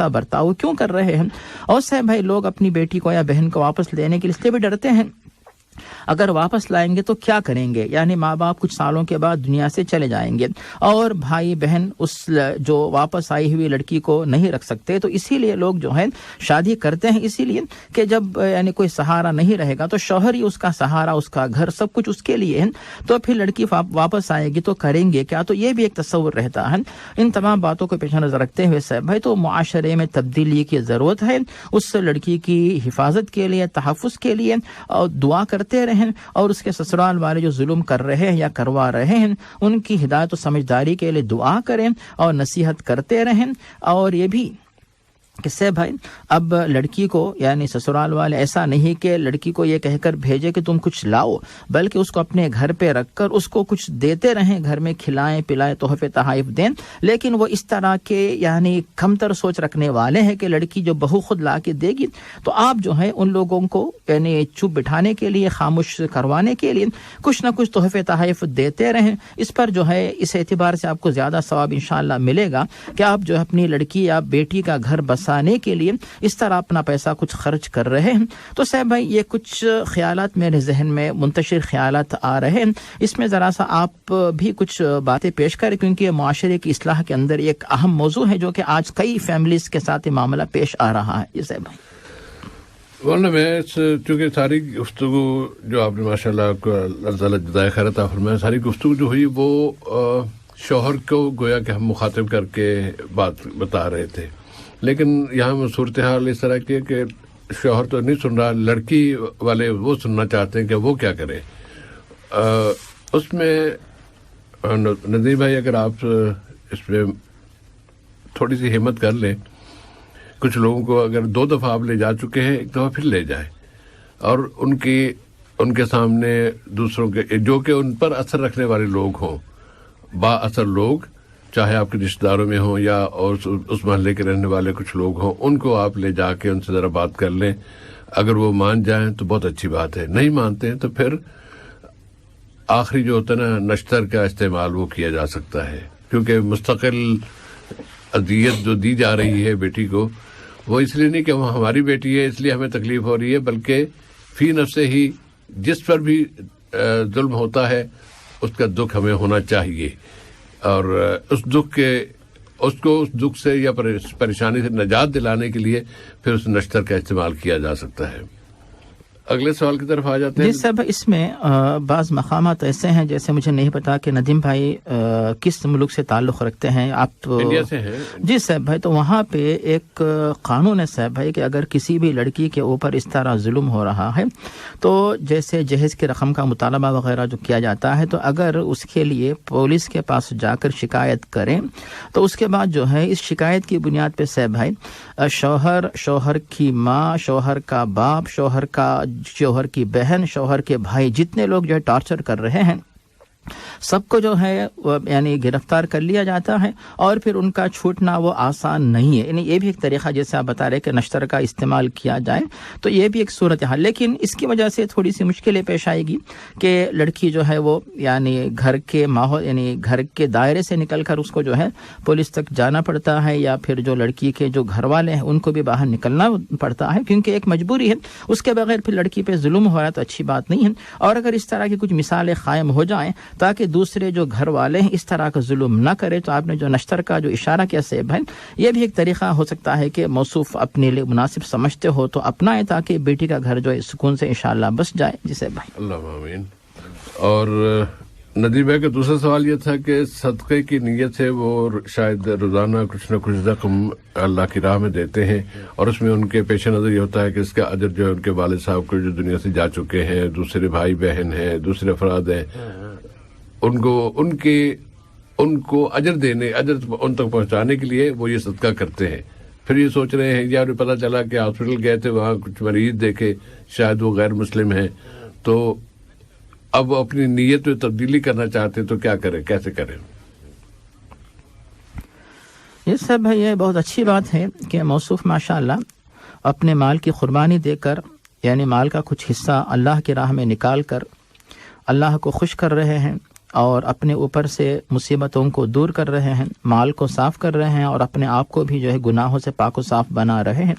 برتاؤ کیوں کر رہے ہیں. اور صاحب بھائی لوگ اپنی بیٹی کو یا بہن کو واپس لینے کے لیے بھی ڈرتے ہیں. اگر واپس لائیں گے تو کیا کریں گے, یعنی ماں باپ کچھ سالوں کے بعد دنیا سے چلے جائیں گے اور بھائی بہن اس جو واپس آئی ہوئی لڑکی کو نہیں رکھ سکتے, تو اسی لیے لوگ جو ہے شادی کرتے ہیں اسی لیے کہ جب یعنی کوئی سہارا نہیں رہے گا تو شوہر ہی اس کا سہارا, اس کا گھر سب کچھ اس کے لیے ہے, تو پھر لڑکی واپس آئے گی تو کریں گے کیا, تو یہ بھی ایک تصور رہتا ہے. ان تمام باتوں کو پیش نظر رکھتے ہوئے صاحب بھائی تو معاشرے میں تبدیلی کی ضرورت ہے. اس لڑکی کی حفاظت کے لیے, تحفظ کے لیے اور دعا کرتے کرتے رہیں اور اس کے سسرال والے جو ظلم کر رہے ہیں یا کروا رہے ہیں ان کی ہدایت و سمجھداری کے لیے دعا کریں اور نصیحت کرتے رہیں. اور یہ بھی کہ سے بھائی اب لڑکی کو یعنی سسرال والے ایسا نہیں کہ لڑکی کو یہ کہہ کر بھیجے کہ تم کچھ لاؤ، بلکہ اس کو اپنے گھر پہ رکھ کر اس کو کچھ دیتے رہیں، گھر میں کھلائیں پلائیں، تحفے تحائف دیں. لیکن وہ اس طرح کے یعنی کمتر سوچ رکھنے والے ہیں کہ لڑکی جو بہو خود لا کے دے گی تو آپ جو ہے ان لوگوں کو یعنی چپ بٹھانے کے لیے، خاموش کروانے کے لیے کچھ نہ کچھ تحفے تحائف دیتے رہیں. اس پر جو ہے اس اعتبار سے آپ کو زیادہ ثواب انشاءاللہ ملے گا کہ آپ جو ہے اپنی لڑکی یا بیٹی کا گھر بسانے کے لیے اس طرح اپنا پیسہ کچھ خرچ کر رہے ہیں. تو صاحب بھائی یہ کچھ خیالات میرے ذہن میں منتشر خیالات آ رہے ہیں، اس میں ذرا سا آپ بھی کچھ باتیں پیش کریں، کیونکہ یہ معاشرے کی اصلاح کے اندر ایک اہم موضوع ہے جو کہ آج کئی فیملیز کے ساتھ یہ معاملہ پیش آ رہا ہے. یہ صاحب بھائی ورنہ میں چونکہ ساری گفتگو جو آپ نے ماشاء اللہ اللہ تعالیٰ جزائے خیر عطا فرمائے، ساری گفتگو جو ہوئی وہ شوہر کو گویا کہ ہم مخاطب کر کے بات بتا رہے تھے، لیکن یہاں صورتحال اس طرح کی کہ شوہر تو نہیں سن رہا، لڑکی والے وہ سننا چاہتے ہیں کہ وہ کیا کرے. اس میں ندیم بھائی اگر آپ اس میں تھوڑی سی ہمت کر لیں، کچھ لوگوں کو اگر 2 دفعہ آپ لے جا چکے ہیں، ایک دفعہ پھر لے جائیں اور ان کے سامنے دوسروں کے جو کہ ان پر اثر رکھنے والے لوگ ہوں، با اثر لوگ، چاہے آپ کے رشتہ داروں میں ہوں یا اور اس محلے کے رہنے والے کچھ لوگ ہوں، ان کو آپ لے جا کے ان سے ذرا بات کر لیں. اگر وہ مان جائیں تو بہت اچھی بات ہے، نہیں مانتے ہیں تو پھر آخری جو ہوتا ہے نا نشتر کا استعمال وہ کیا جا سکتا ہے، کیونکہ مستقل اذیت جو دی جا رہی ہے بیٹی کو وہ اس لیے نہیں کہ وہ ہماری بیٹی ہے اس لیے ہمیں تکلیف ہو رہی ہے، بلکہ فی نفسے ہی جس پر بھی ظلم ہوتا ہے اس کا دکھ ہمیں ہونا چاہیے، اور اس دکھ سے یا پریشانی سے نجات دلانے کے لیے پھر اس نشتر کا استعمال کیا جا سکتا ہے. اگلے سوال کی طرف آ جاتے ہیں. جی صاحب اس میں بعض مقامات ایسے ہیں، جیسے مجھے نہیں پتا کہ ندیم بھائی کس ملک سے تعلق رکھتے ہیں. آپ انڈیا سے ہیں؟ جی صاحب بھائی، تو وہاں پہ ایک قانون ہے صاحب بھائی کہ اگر کسی بھی لڑکی کے اوپر اس طرح ظلم ہو رہا ہے تو جیسے جہیز کی رقم کا مطالبہ وغیرہ جو کیا جاتا ہے، تو اگر اس کے لیے پولیس کے پاس جا کر شکایت کریں تو اس کے بعد جو ہے اس شکایت کی بنیاد پہ صاحب بھائی شوہر کی ماں، شوہر کا باپ، شوہر کی بہن، شوہر کے بھائی، جتنے لوگ جو ہے ٹارچر کر رہے ہیں سب کو جو ہے یعنی گرفتار کر لیا جاتا ہے، اور پھر ان کا چھوٹنا وہ آسان نہیں ہے. یعنی یہ بھی ایک طریقہ جیسے آپ بتا رہے کہ نشتر کا استعمال کیا جائے، تو یہ بھی ایک صورتحال. لیکن اس کی وجہ سے تھوڑی سی مشکلیں پیش آئے گی کہ لڑکی جو ہے وہ یعنی گھر کے ماحول یعنی گھر کے دائرے سے نکل کر اس کو جو ہے پولیس تک جانا پڑتا ہے، یا پھر جو لڑکی کے جو گھر والے ہیں ان کو بھی باہر نکلنا پڑتا ہے، کیونکہ ایک مجبوری ہے. اس کے بغیر پھر لڑکی پہ ظلم ہو رہا ہے تو اچھی بات نہیں ہے. اور اگر اس طرح کی کچھ مثالیں قائم ہو جائیں تاکہ دوسرے جو گھر والے ہیں اس طرح کا ظلم نہ کرے، تو آپ نے جو نشتر کا جو اشارہ کیا سیب ہے، یہ بھی ایک طریقہ ہو سکتا ہے کہ موصوف اپنے لیے مناسب سمجھتے ہو تو اپنائیں، تاکہ بیٹی کا گھر جو ہے سکون سے انشاءاللہ بس جائے. جسے بھائی اللہ آمین. اور ندیم بھائی کا دوسرا سوال یہ تھا کہ صدقے کی نیت سے وہ شاید روزانہ کچھ نہ کچھ رقم اللہ کی راہ میں دیتے ہیں، اور اس میں ان کے پیش نظر یہ ہوتا ہے کہ اس کا اجر جو ہے ان کے والد صاحب کو جو دنیا سے جا چکے ہیں، دوسرے بھائی بہن ہیں، دوسرے افراد ہیں، ان کو اجر ان تک پہنچانے کے لیے وہ یہ صدقہ کرتے ہیں. پھر یہ سوچ رہے ہیں یا انہیں پتہ چلا کہ ہاسپٹل گئے تھے، وہاں کچھ مریض دیکھے، شاید وہ غیر مسلم ہیں، تو اب وہ اپنی نیت میں تبدیلی کرنا چاہتے تو کیا کریں، کیسے کریں؟ یہ سب ہے، یہ بہت اچھی بات ہے کہ موصوف ماشاءاللہ اپنے مال کی قربانی دے کر، یعنی مال کا کچھ حصہ اللہ کی راہ میں نکال کر اللہ کو خوش کر رہے ہیں، اور اپنے اوپر سے مصیبتوں کو دور کر رہے ہیں، مال کو صاف کر رہے ہیں، اور اپنے آپ کو بھی جو ہے گناہوں سے پاک و صاف بنا رہے ہیں.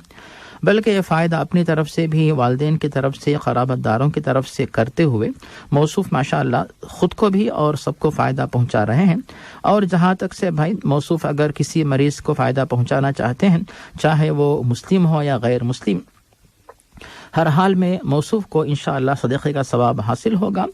بلکہ یہ فائدہ اپنی طرف سے بھی، والدین کی طرف سے، قرابت داروں کی طرف سے کرتے ہوئے موصوف ماشاءاللہ خود کو بھی اور سب کو فائدہ پہنچا رہے ہیں. اور جہاں تک سے بھائی موصوف اگر کسی مریض کو فائدہ پہنچانا چاہتے ہیں، چاہے وہ مسلم ہو یا غیر مسلم، ہر حال میں موصوف کو انشاءاللہ صدقے کا ثواب حاصل ہوگا.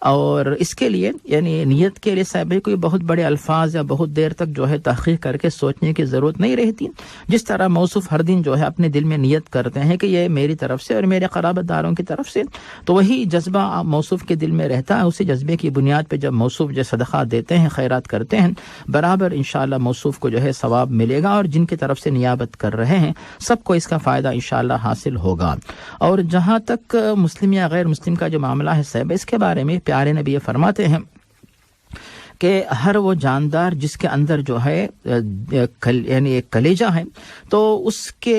اور اس کے لیے یعنی نیت کے لیے صاحب کوئی بہت بڑے الفاظ یا بہت دیر تک جو ہے تحقیق کر کے سوچنے کی ضرورت نہیں رہتی. جس طرح موصوف ہر دن جو ہے اپنے دل میں نیت کرتے ہیں کہ یہ میری طرف سے اور میرے قرابت داروں کی طرف سے، تو وہی جذبہ موصوف کے دل میں رہتا ہے. اسی جذبے کی بنیاد پہ جب موصوف جو صدقہ دیتے ہیں، خیرات کرتے ہیں، برابر انشاءاللہ موصوف کو جو ہے ثواب ملے گا، اور جن کی طرف سے نیابت کر رہے ہیں سب کو اس کا فائدہ انشاءاللہ حاصل ہوگا. اور جہاں تک مسلم یا غیر مسلم کا جو معاملہ ہے صاحب، اس کے بارے میں پیارے نبی یہ فرماتے ہیں کہ ہر وہ جاندار جس کے اندر جو ہے یعنی ایک کلیجہ ہے، تو اس کے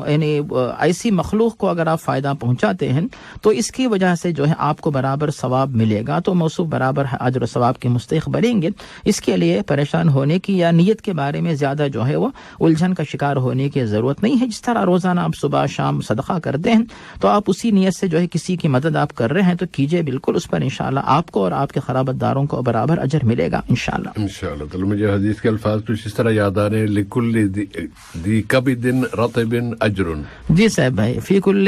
یعنی ایسی مخلوق کو اگر آپ فائدہ پہنچاتے ہیں تو اس کی وجہ سے جو ہے آپ کو برابر ثواب ملے گا، تو موصوف برابر اجر و ثواب کے مستحق بنیں گے. اس کے لیے پریشان ہونے کی یا نیت کے بارے میں زیادہ جو ہے وہ الجھن کا شکار ہونے کی ضرورت نہیں ہے. جس طرح روزانہ آپ صبح شام صدقہ کرتے ہیں تو آپ اسی نیت سے جو ہے کسی کی مدد آپ کر رہے ہیں تو کیجئے بالکل، اس پر انشاءاللہ آپ کو اور آپ کے قرابت داروں کو برابر اجر ملے گا انشاءاللہ. تو مجھے حدیث کے الفاظ کچھ اس طرح یاد آ رہے ہیں، لکل دی کبد رطب اجر. جی صاحب بھائی، فی کل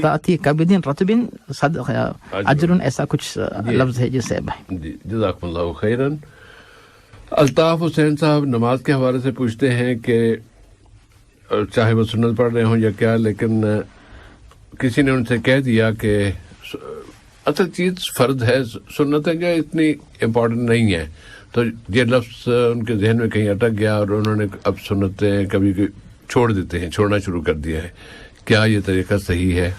ذاتی کبد رطب صدقہ اجر، ایسا کچھ لفظ ہے. جی صاحب بھائی. جی جزاکم اللہ خیرن. الطاف حسین صاحب نماز کے حوالے سے پوچھتے ہیں کہ چاہے وہ سنت پڑھ رہے ہوں یا کیا، لیکن کسی نے ان سے کہہ دیا کہ اصل چیز فرض ہے، سنتیں جو اتنی امپورٹنٹ نہیں ہے، تو یہ لفظ ان کے ذہن میں کہیں اٹک گیا اور انہوں نے اب سنتیں کبھی چھوڑ دیتے ہیں، چھوڑنا شروع کر دیا ہے. کیا یہ طریقہ صحیح ہے؟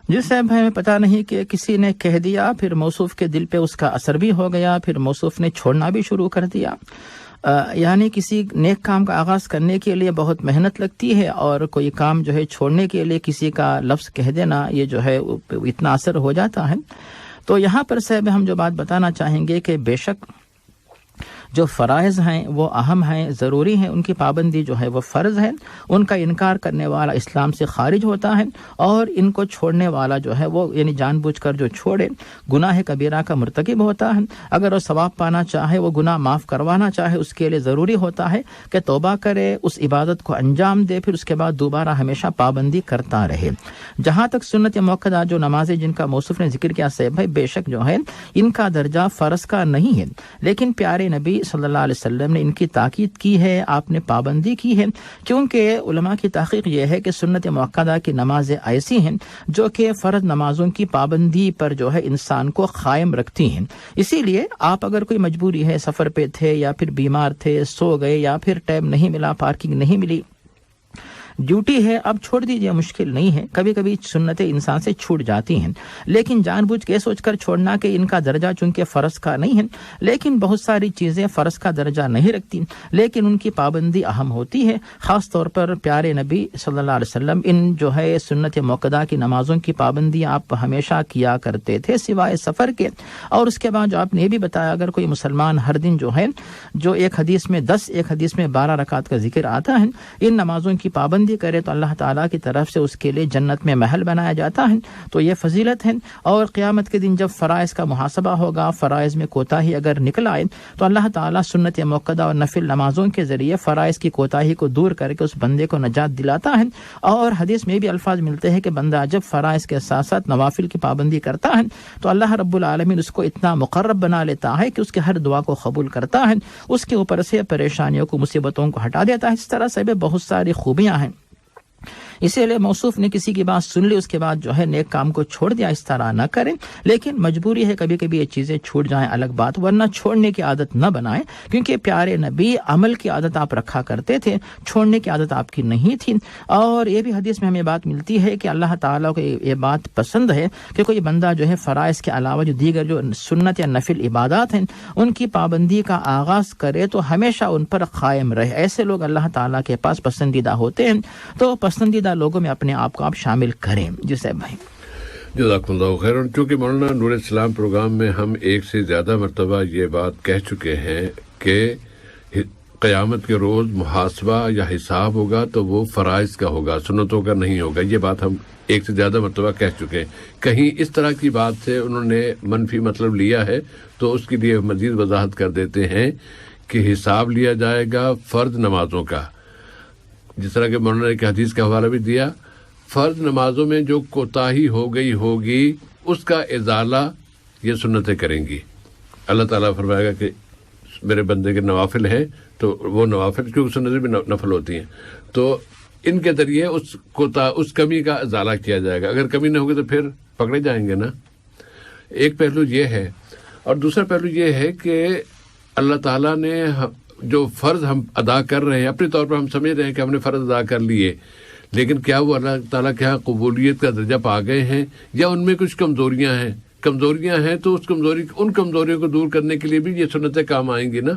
جی صاحب ہمیں پتہ نہیں کہ کسی نے کہہ دیا، پھر موصوف کے دل پہ اس کا اثر بھی ہو گیا، پھر موصوف نے چھوڑنا بھی شروع کر دیا. یعنی کسی نیک کام کا آغاز کرنے کے لیے بہت محنت لگتی ہے، اور کوئی کام جو ہے چھوڑنے کے لیے کسی کا لفظ کہہ دینا یہ جو ہے اتنا اثر ہو جاتا ہے. تو یہاں پر صاحب ہم جو بات بتانا چاہیں گے کہ بے شک جو فرائض ہیں وہ اہم ہیں، ضروری ہیں، ان کی پابندی جو ہے وہ فرض ہے. ان کا انکار کرنے والا اسلام سے خارج ہوتا ہے، اور ان کو چھوڑنے والا جو ہے وہ یعنی جان بوجھ کر جو چھوڑے گناہ کبیرہ کا مرتکب ہوتا ہے. اگر وہ ثواب پانا چاہے، وہ گناہ معاف کروانا چاہے، اس کے لیے ضروری ہوتا ہے کہ توبہ کرے، اس عبادت کو انجام دے، پھر اس کے بعد دوبارہ ہمیشہ پابندی کرتا رہے. جہاں تک سنت موقدہ جو نمازیں جن کا موصوف نے ذکر کیا صاحب بھائی، بے شک جو ہے ان کا درجہ فرض کا نہیں ہے، لیکن پیارے نبی صلی اللہ علیہ وسلم نے ان کی تاکید کی ہے، آپ نے پابندی کی ہے، کیونکہ علماء کی تحقیق یہ ہے کہ سنت موقدہ کی نمازیں ایسی ہیں جو کہ فرض نمازوں کی پابندی پر جو ہے انسان کو قائم رکھتی ہیں. اسی لیے آپ اگر کوئی مجبوری ہے، سفر پہ تھے یا پھر بیمار تھے، سو گئے، یا پھر ٹائم نہیں ملا، پارکنگ نہیں ملی، ڈیوٹی ہے، اب چھوڑ دیجئے، مشکل نہیں ہے. کبھی کبھی سنتیں انسان سے چھوٹ جاتی ہیں، لیکن جان بوجھ کے سوچ کر چھوڑنا کہ ان کا درجہ چونکہ فرض کا نہیں ہے، لیکن بہت ساری چیزیں فرض کا درجہ نہیں رکھتی، لیکن ان کی پابندی اہم ہوتی ہے. خاص طور پر پیارے نبی صلی اللہ علیہ وسلم ان جو ہے سنت موقدہ کی نمازوں کی پابندی آپ ہمیشہ کیا کرتے تھے سوائے سفر کے. اور اس کے بعد جو آپ نے بھی بتایا، اگر کوئی مسلمان ہر دن جو ہے جو ایک حدیث میں 10 ایک حدیث میں 12 رکعت کا ذکر آتا ہے، ان نمازوں کی پابندی کرے تو اللہ تعالیٰ کی طرف سے اس کے لیے جنت میں محل بنایا جاتا ہے. تو یہ فضیلت ہے. اور قیامت کے دن جب فرائض کا محاسبہ ہوگا، فرائض میں کوتاہی اگر نکل آئے تو اللہ تعالیٰ سنت موقدہ اور نفل نمازوں کے ذریعے فرائض کی کوتاہی کو دور کر کے اس بندے کو نجات دلاتا ہے. اور حدیث میں بھی الفاظ ملتے ہیں کہ بندہ جب فرائض کے ساتھ ساتھ نوافل کی پابندی کرتا ہے تو اللہ رب العالمین اس کو اتنا مقرب بنا لیتا ہے کہ اس کے ہر دعا کو قبول کرتا ہے، اس کے اوپر سے پریشانیوں کو، مصیبتوں کو ہٹا دیتا ہے. اس طرح سے بھی بہت ساری خوبیاں ہیں. اسی لیے موصوف نے کسی کی بات سن لی، اس کے بعد جو ہے نیک کام کو چھوڑ دیا، اس طرح نہ کریں. لیکن مجبوری ہے، کبھی کبھی یہ چیزیں چھوٹ جائیں الگ بات، ورنہ چھوڑنے کی عادت نہ بنائیں، کیونکہ پیارے نبی عمل کی عادت آپ رکھا کرتے تھے، چھوڑنے کی عادت آپ کی نہیں تھی. اور یہ بھی حدیث میں ہمیں بات ملتی ہے کہ اللہ تعالیٰ کو یہ بات پسند ہے کہ کوئی بندہ جو ہے فرائض کے علاوہ جو دیگر جو سنت یا نفل عبادات ہیں ان کی پابندی کا آغاز کرے تو ہمیشہ ان پر قائم رہے. ایسے لوگ اللہ تعالیٰ کے پاس پسندیدہ ہوتے ہیں، تو پسندیدہ لوگوں میں اپنے آپ کو آپ شامل کریں. جی صاحب بھائی. جزاک اللہ خیر. چونکہ مولانا نور اسلام پروگرام میں ہم ایک سے زیادہ مرتبہ یہ بات کہہ چکے ہیں کہ قیامت کے روز محاسبہ یا حساب ہوگا تو وہ فرائض کا ہوگا، سنتوں کا نہیں ہوگا. یہ بات ہم ایک سے زیادہ مرتبہ کہہ چکے ہیں. کہیں اس طرح کی بات سے انہوں نے منفی مطلب لیا ہے تو اس کے لیے مزید وضاحت کر دیتے ہیں کہ حساب لیا جائے گا فرض نمازوں کا. جس طرح کہ مولانا نے ایک حدیث کا حوالہ بھی دیا، فرض نمازوں میں جو کوتاہی ہو گئی ہوگی اس کا ازالہ یہ سنتیں کریں گی. اللہ تعالیٰ فرمائے گا کہ میرے بندے کے نوافل ہیں تو وہ نوافل کیونکہ سنتیں بھی نفل ہوتی ہیں، تو ان کے ذریعے اس کمی کا ازالہ کیا جائے گا. اگر کمی نہ ہوگی تو پھر پکڑے جائیں گے نا. ایک پہلو یہ ہے، اور دوسرا پہلو یہ ہے کہ اللہ تعالیٰ نے جو فرض ہم ادا کر رہے ہیں اپنے طور پر ہم سمجھ رہے ہیں کہ ہم نے فرض ادا کر لیے، لیکن کیا وہ اللہ تعالیٰ کے ہاں قبولیت کا درجہ پا گئے ہیں یا ان میں کچھ کمزوریاں ہیں تو ان کمزوریوں کو دور کرنے کے لیے بھی یہ سنتیں کام آئیں گی نا.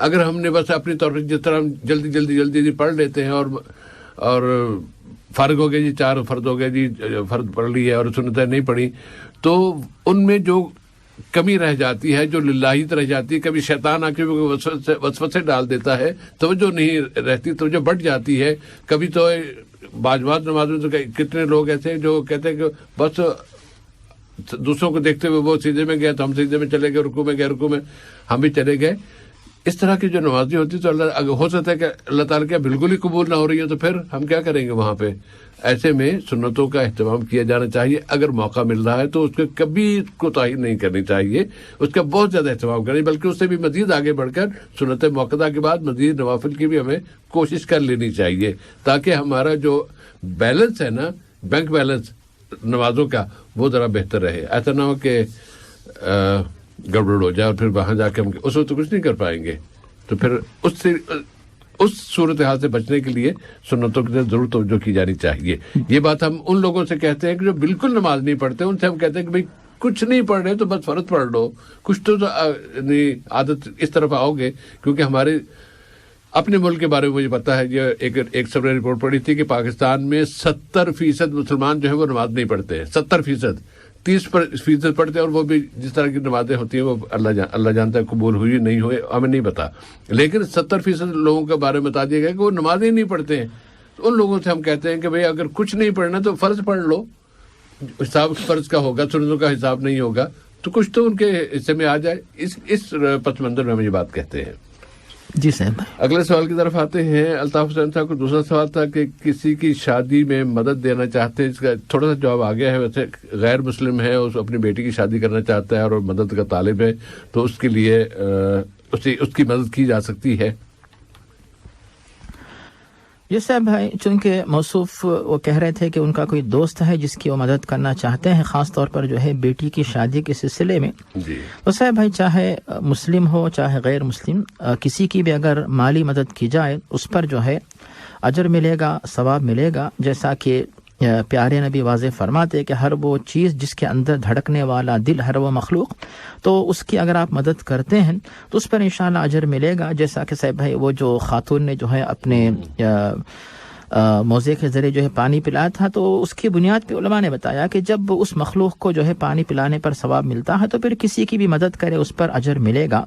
اگر ہم نے بس اپنی طور پر جس طرح ہم جلدی پڑھ لیتے ہیں اور فارغ ہو گئے جی 4 فرض ہو گئے جی، فرض پڑھ لی ہے اور سنتیں نہیں پڑھی، تو ان میں جو کمی رہ جاتی ہے، جو للہیت رہ جاتی ہے، کبھی شیطان آ کے وسوسے ڈال دیتا ہے، توجہ نہیں رہتی، توجہ بٹ جاتی ہے. کبھی تو بعض نمازوں میں تو کتنے لوگ ایسے جو کہتے ہیں کہ بس دوسروں کو دیکھتے ہوئے وہ سجدے میں گئے تو ہم سجدے میں چلے گئے، رکوع میں ہم بھی چلے گئے. اس طرح کی جو نمازیں ہوتی تو اللہ اگر ہو سکتا ہے کہ اللہ تعالیٰ کیا بالکل ہی قبول نہ ہو رہی ہے تو پھر ہم کیا کریں گے وہاں پہ. ایسے میں سنتوں کا اہتمام کیا جانا چاہیے. اگر موقع مل رہا ہے تو اس کو کبھی کوتاہی نہیں کرنی چاہیے، اس کا بہت زیادہ اہتمام کریں، بلکہ اس سے بھی مزید آگے بڑھ کر سنت موقعہ کے بعد مزید نوافل کی بھی ہمیں کوشش کر لینی چاہیے، تاکہ ہمارا جو بیلنس ہے نا، بینک بیلنس نمازوں کا، وہ ذرا بہتر رہے. ایسا نہ ہو کہ گڑبڑ ہو جائے اور پھر وہاں جا کے ہم اس وقت کچھ نہیں کر پائیں گے. تو پھر اس صورتحال سے بچنے کے لیے سنتوں کی ضرور توجہ کی جانی چاہیے. یہ بات ہم ان لوگوں سے کہتے ہیں کہ جو بالکل نماز نہیں پڑھتے، ان سے ہم کہتے ہیں کہ بھئی کچھ نہیں پڑھ رہے تو بس فرض پڑھ لو. کچھ تو عادت اس طرف آؤ گے، کیونکہ ہمارے اپنے ملک کے بارے میں مجھے پتا ہے. یہ ایک سب نے رپورٹ پڑھی تھی کہ پاکستان میں 70% مسلمان جو ہیں وہ نماز نہیں پڑھتے ہیں. 70%، 30% پڑھتے ہیں، اور وہ بھی جس طرح کی نمازیں ہوتی ہیں وہ اللہ جانتا ہے قبول ہوئی نہیں ہوئے، ہمیں نہیں پتا. لیکن 70% لوگوں کے بارے میں بتا دیا گیا کہ وہ نمازیں نہیں پڑھتے ہیں. ان لوگوں سے ہم کہتے ہیں کہ بھئی اگر کچھ نہیں پڑھنا تو فرض پڑھ لو. حساب فرض کا ہوگا، سنتوں کا حساب نہیں ہوگا، تو کچھ تو ان کے حصے میں آ جائے. اس پس منظر میں ہم یہ بات کہتے ہیں. جی صاحب. اگلے سوال کی طرف آتے ہیں. الطاف حسین صاحب کو دوسرا سوال تھا کہ کسی کی شادی میں مدد دینا چاہتے ہیں. اس کا تھوڑا سا جواب آ گیا ہے. ویسے غیر مسلم ہے، اس اپنی بیٹی کی شادی کرنا چاہتا ہے اور مدد کا طالب ہے، تو اس کے لیے اس کی مدد کی جا سکتی ہے. یہ صاحب بھائی، چونکہ موصوف وہ کہہ رہے تھے کہ ان کا کوئی دوست ہے جس کی وہ مدد کرنا چاہتے ہیں، خاص طور پر جو ہے بیٹی کی شادی کے سلسلے میں. جی. تو صاحب بھائی، چاہے مسلم ہو چاہے غیر مسلم، کسی کی بھی اگر مالی مدد کی جائے اس پر جو ہے اجر ملے گا، ثواب ملے گا. جیسا کہ پیارے نبی واضح فرماتے کہ ہر وہ چیز جس کے اندر دھڑکنے والا دل، ہر وہ مخلوق، تو اس کی اگر آپ مدد کرتے ہیں تو اس پر انشاءاللہ اجر ملے گا. جیسا کہ صاحب بھائی وہ جو خاتون نے جو ہے اپنے موزے کے ذریعے جو ہے پانی پلایا تھا، تو اس کی بنیاد پہ علماء نے بتایا کہ جب اس مخلوق کو جو ہے پانی پلانے پر ثواب ملتا ہے تو پھر کسی کی بھی مدد کرے اس پر اجر ملے گا.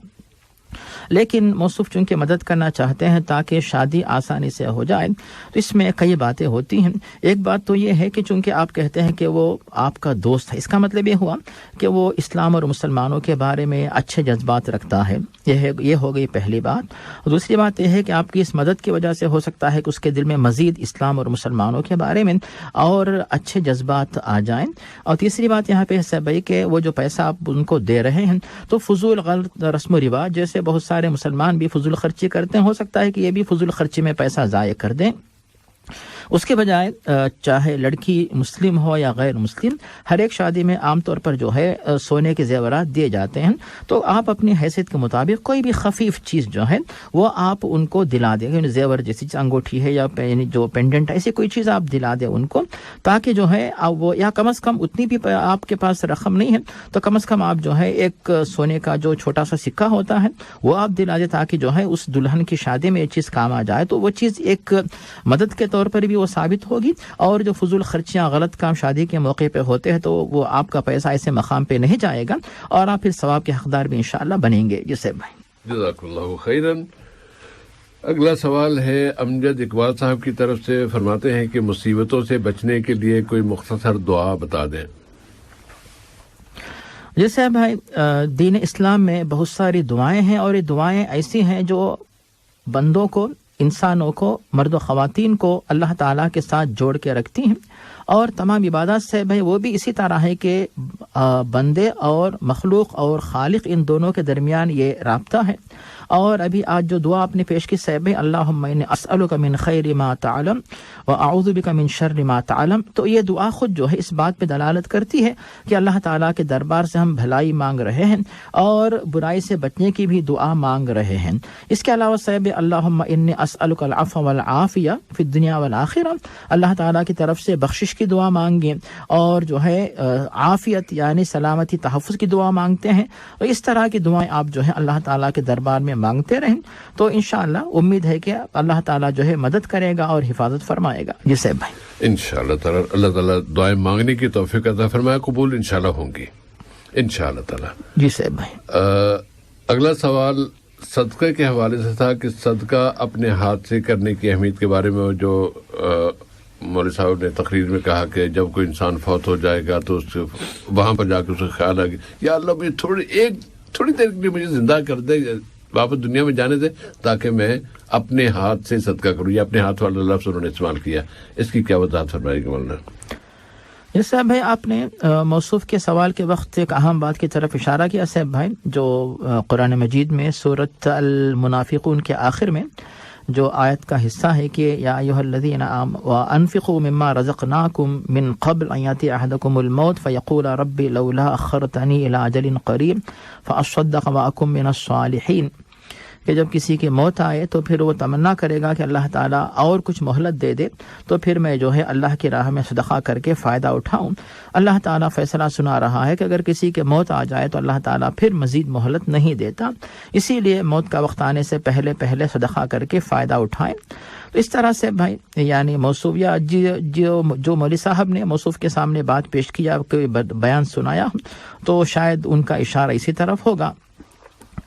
لیکن موصوف چونکہ مدد کرنا چاہتے ہیں تاکہ شادی آسانی سے ہو جائے، تو اس میں کئی باتیں ہوتی ہیں. ایک بات تو یہ ہے کہ چونکہ آپ کہتے ہیں کہ وہ آپ کا دوست ہے، اس کا مطلب یہ ہوا کہ وہ اسلام اور مسلمانوں کے بارے میں اچھے جذبات رکھتا ہے. یہ ہو گئی پہلی بات. دوسری بات یہ ہے کہ آپ کی اس مدد کی وجہ سے ہو سکتا ہے کہ اس کے دل میں مزید اسلام اور مسلمانوں کے بارے میں اور اچھے جذبات آ جائیں. اور تیسری بات یہاں پہ ہے بھائی کہ وہ جو پیسہ آپ ان کو دے رہے ہیں تو فضول غلط رسم و رواج جیسے بہت سارے مسلمان بھی فضول خرچی کرتے ہیں، ہو سکتا ہے کہ یہ بھی فضول خرچی میں پیسہ ضائع کر دیں. اس کے بجائے چاہے لڑکی مسلم ہو یا غیر مسلم، ہر ایک شادی میں عام طور پر جو ہے سونے کے زیورات دیے جاتے ہیں. تو آپ اپنی حیثیت کے مطابق کوئی بھی خفیف چیز جو ہے وہ آپ ان کو دلا دیں. زیور جیسی انگوٹھی ہے یا جو پینڈنٹ ہے، ایسی کوئی چیز آپ دلا دیں ان کو، تاکہ جو ہے وہ، یا کم از کم اتنی بھی آپ کے پاس رقم نہیں ہے تو کم از کم آپ جو ہے ایک سونے کا جو چھوٹا سا سکہ ہوتا ہے وہ آپ دلا دیں، تاکہ جو ہے اس دلہن کی شادی میں یہ چیز کام آ جائے. تو وہ چیز ایک مدد کے طور پر بھی وہ ثابت ہوگی. اور جو فضول خرچیاں غلط کام شادی کے موقع پہ ہوتے ہیں تو وہ آپ کا پیسہ ایسے مقام پہ نہیں جائے گا اور آپ پھر ثواب کے حقدار بھی انشاءاللہ بنیں گے. جسے بھائی جزاک اللہ خیراً. اگلا سوال ہے امجد اقبال صاحب کی طرف سے. فرماتے ہیں کہ مصیبتوں سے بچنے کے لیے کوئی مختصر دعا بتا دیں. جیسے بھائی دین اسلام میں بہت ساری دعائیں ہیں، اور یہ دعائیں ایسی ہیں جو بندوں کو انسانوں کو، مرد و خواتین کو اللہ تعالیٰ کے ساتھ جوڑ کے رکھتی ہیں، اور تمام عبادات سے بھائی وہ بھی اسی طرح ہے کہ بندے اور مخلوق اور خالق ان دونوں کے درمیان یہ رابطہ ہے۔ اور ابھی آج جو دعا آپ نے پیش کی صاحب، اللہم انی اسألک من خیر ما تعلم واعوذ بک من شر ما تعلم، تو یہ دعا خود جو ہے اس بات پہ دلالت کرتی ہے کہ اللہ تعالیٰ کے دربار سے ہم بھلائی مانگ رہے ہیں اور برائی سے بچنے کی بھی دعا مانگ رہے ہیں۔ اس کے علاوہ صاحب اللہم انی اسألک العفو والعافیہ فی الدنیا والآخرہ، اللہ تعالیٰ کی طرف سے بخشش کی دعا مانگیں اور جو ہے عافیت یعنی سلامتی تحفظ کی دعا مانگتے ہیں، اور اس طرح کی دعائیں آپ جو ہے اللہ تعالیٰ کے دربار میں مانگتے رہیں تو انشاءاللہ امید ہے کہ اللہ تعالیٰ جو ہے مدد کرے گا اور حفاظت فرمائے گا۔ جی صاحب بھائی، انشاءاللہ تعالیٰ اللہ تعالیٰ دعائیں مانگنے کی توفیق عطا فرمائے، قبول انشاءاللہ ہوں گی انشاءاللہ تعالیٰ۔ جی صاحب بھائی، اگلا سوال صدقے کے حوالے سے تھا کہ صدقہ اپنے ہاتھ سے کرنے کی اہمیت کے بارے میں جو مولوی صاحب نے تقریر میں کہا کہ جب کوئی انسان فوت ہو جائے گا تو اس سے وہاں پر جا کے اسے خیال آ گیا یا اللہ مجھے تھوڑی دیر کے لیے مجھے زندہ کر دے، واپس دنیا میں جانے دے تاکہ میں اپنے ہاتھ سے صدقہ کروں، یا اپنے ہاتھ والا لفظ انہوں نے استعمال کیا، اس کی کیا وضاحت فرمائے گی مولانا؟ یس صاحب بھائی، آپ نے موصوف کے سوال کے وقت ایک اہم بات کی طرف اشارہ کیا صاحب بھائی، جو قرآن مجید میں سورۃ المنافقون کے آخر میں جو آیت کا حصہ ہے کہ یا ایھا الذین آمنوا وانفقوا مما رزقناکم من قبل ان یأتی احدکم الموت فیقول ربی لولا اخرتنی الی اجل قریب فاصدق واکن من الصالحین، کہ جب کسی کی موت آئے تو پھر وہ تمنا کرے گا کہ اللہ تعالیٰ اور کچھ مہلت دے دے تو پھر میں جو ہے اللہ کی راہ میں صدقہ کر کے فائدہ اٹھاؤں۔ اللہ تعالیٰ فیصلہ سنا رہا ہے کہ اگر کسی کے موت آ جائے تو اللہ تعالیٰ پھر مزید مہلت نہیں دیتا، اسی لیے موت کا وقت آنے سے پہلے صدقہ کر کے فائدہ اٹھائیں۔ تو اس طرح سے بھائی یعنی موصوف یا جو مولوی صاحب نے موصوف کے سامنے بات پیش کیا، کوئی بیان سنایا تو شاید ان کا اشارہ اسی طرف ہوگا۔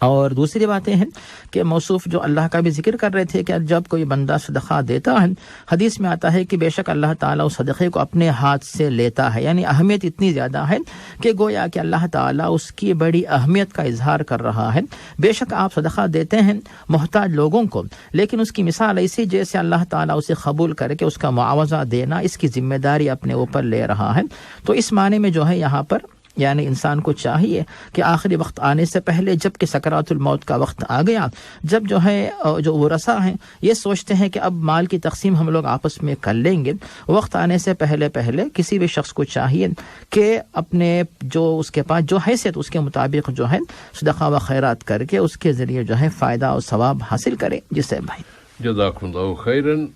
اور دوسری باتیں ہیں کہ موصوف جو اللہ کا بھی ذکر کر رہے تھے کہ جب کوئی بندہ صدقہ دیتا ہے، حدیث میں آتا ہے کہ بے شک اللہ تعالیٰ اس صدقے کو اپنے ہاتھ سے لیتا ہے، یعنی اہمیت اتنی زیادہ ہے کہ گویا کہ اللہ تعالیٰ اس کی بڑی اہمیت کا اظہار کر رہا ہے۔ بے شک آپ صدقہ دیتے ہیں محتاج لوگوں کو، لیکن اس کی مثال ایسی جیسے اللہ تعالیٰ اسے قبول کر کے اس کا معاوضہ دینا، اس کی ذمہ داری اپنے اوپر لے رہا ہے۔ تو اس معنی میں جو ہے یہاں پر یعنی انسان کو چاہیے کہ آخری وقت آنے سے پہلے، جب کہ سکرات الموت کا وقت آ گیا، جب جو ہے جو ورثہ ہیں یہ سوچتے ہیں کہ اب مال کی تقسیم ہم لوگ آپس میں کر لیں گے، وقت آنے سے پہلے کسی بھی شخص کو چاہیے کہ اپنے جو اس کے پاس جو حیثیت اس کے مطابق جو ہے صدقہ و خیرات کر کے اس کے ذریعے جو ہے فائدہ اور ثواب حاصل کرے۔ جس سے بھائی جزاکم اللہ خیراً۔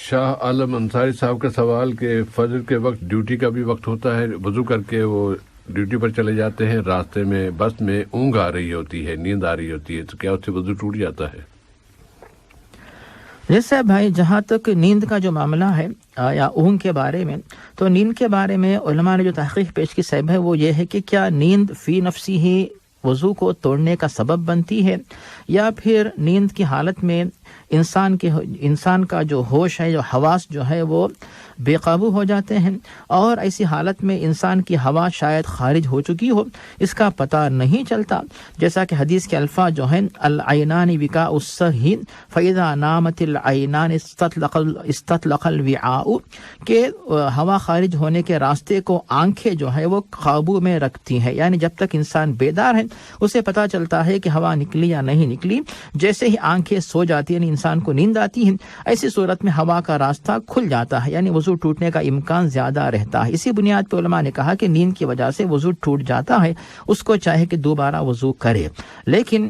شاہ عالم انصاری صاحب کا سوال کہ فجر کے وقت ڈیوٹی کا بھی وقت ہوتا ہے، وضو کر کے وہ ڈیوٹی پر چلے جاتے ہیں، راستے میں بس میں اونگ آ رہی ہوتی ہے، نیند آ رہی ہوتی ہے، تو کیا اس سے وضو ٹوٹ جاتا ہے؟ جیسے بھائی جہاں تک نیند کا جو معاملہ ہے یا اونگ کے بارے میں، تو نیند کے بارے میں علماء نے جو تحقیق پیش کی صاحب ہے وہ یہ ہے کہ کیا نیند فی نفسی ہی وضو کو توڑنے کا سبب بنتی ہے، یا پھر نیند کی حالت میں انسان کا جو ہوش ہے، جو حواس جو ہے وہ بے قابو ہو جاتے ہیں، اور ایسی حالت میں انسان کی ہوا شاید خارج ہو چکی ہو، اس کا پتہ نہیں چلتا، جیسا کہ حدیث کے الفاظ جو ہیں العینان وقاء الصحی فاذا نامت العینان استطلق الوعاء، کہ ہوا خارج ہونے کے راستے کو آنکھیں جو ہے وہ قابو میں رکھتی ہیں، یعنی جب تک انسان بیدار ہے اسے پتہ چلتا ہے کہ ہوا نکلی یا نہیں نکلی، جیسے ہی آنکھیں سو جاتی ہیں یعنی انسان کو نیند آتی ہے، ایسی صورت میں ہوا کا راستہ کھل جاتا ہے، یعنی وضو ٹوٹنے کا امکان زیادہ رہتا ہے۔ اسی بنیاد پہ علماء نے کہا کہ نیند کی وجہ سے وضو ٹوٹ جاتا ہے، اس کو چاہے کہ دوبارہ وضو کرے۔ لیکن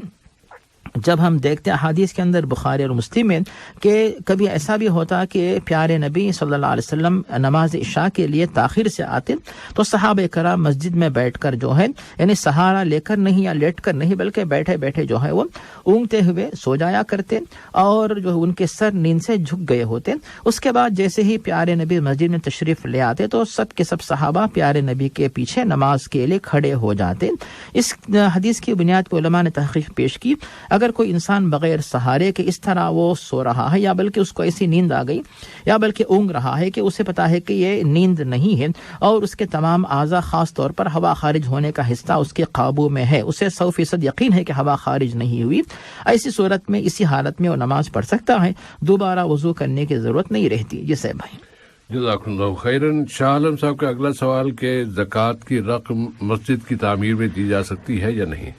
جب ہم دیکھتے ہیں حدیث کے اندر بخاری اور مسلم میں کہ کبھی ایسا بھی ہوتا کہ پیارے نبی صلی اللہ علیہ وسلم نماز عشاء کے لیے تاخیر سے آتے تو صحابہ کرام مسجد میں بیٹھ کر جو ہے یعنی سہارا لے کر نہیں یا لیٹ کر نہیں بلکہ بیٹھے بیٹھے جو ہے وہ اونگتے ہوئے سو جایا کرتے، اور جو ان کے سر نیند سے جھک گئے ہوتے۔ اس کے بعد جیسے ہی پیارے نبی مسجد میں تشریف لے آتے تو سب کے سب صحابہ پیارے نبی کے پیچھے نماز کے لیے کھڑے ہو جاتے۔ اس حدیث کی بنیاد پر علماء نے تحقیق پیش کی اگر کوئی انسان بغیر سہارے کے اس طرح وہ سو رہا ہے یا بلکہ اس کو ایسی نیند آ گئی یا بلکہ اونگ رہا ہے کہ اسے پتا ہے کہ یہ نیند نہیں ہے اور اس کے تمام اعضاء خاص طور پر ہوا خارج ہونے کا حصہ اس کے قابو میں ہے، اسے 100% یقین ہے کہ ہوا خارج نہیں ہوئی، ایسی صورت میں اسی حالت میں وہ نماز پڑھ سکتا ہے، دوبارہ وضو کرنے کی ضرورت نہیں رہتی۔ جی صاحب بھائی، جزاکم اللہ خیرن۔ شاہ عالم صاحب کا اگلا سوال کہ زکوٰۃ کی رقم مسجد کی تعمیر میں دی جا سکتی ہے یا نہیں؟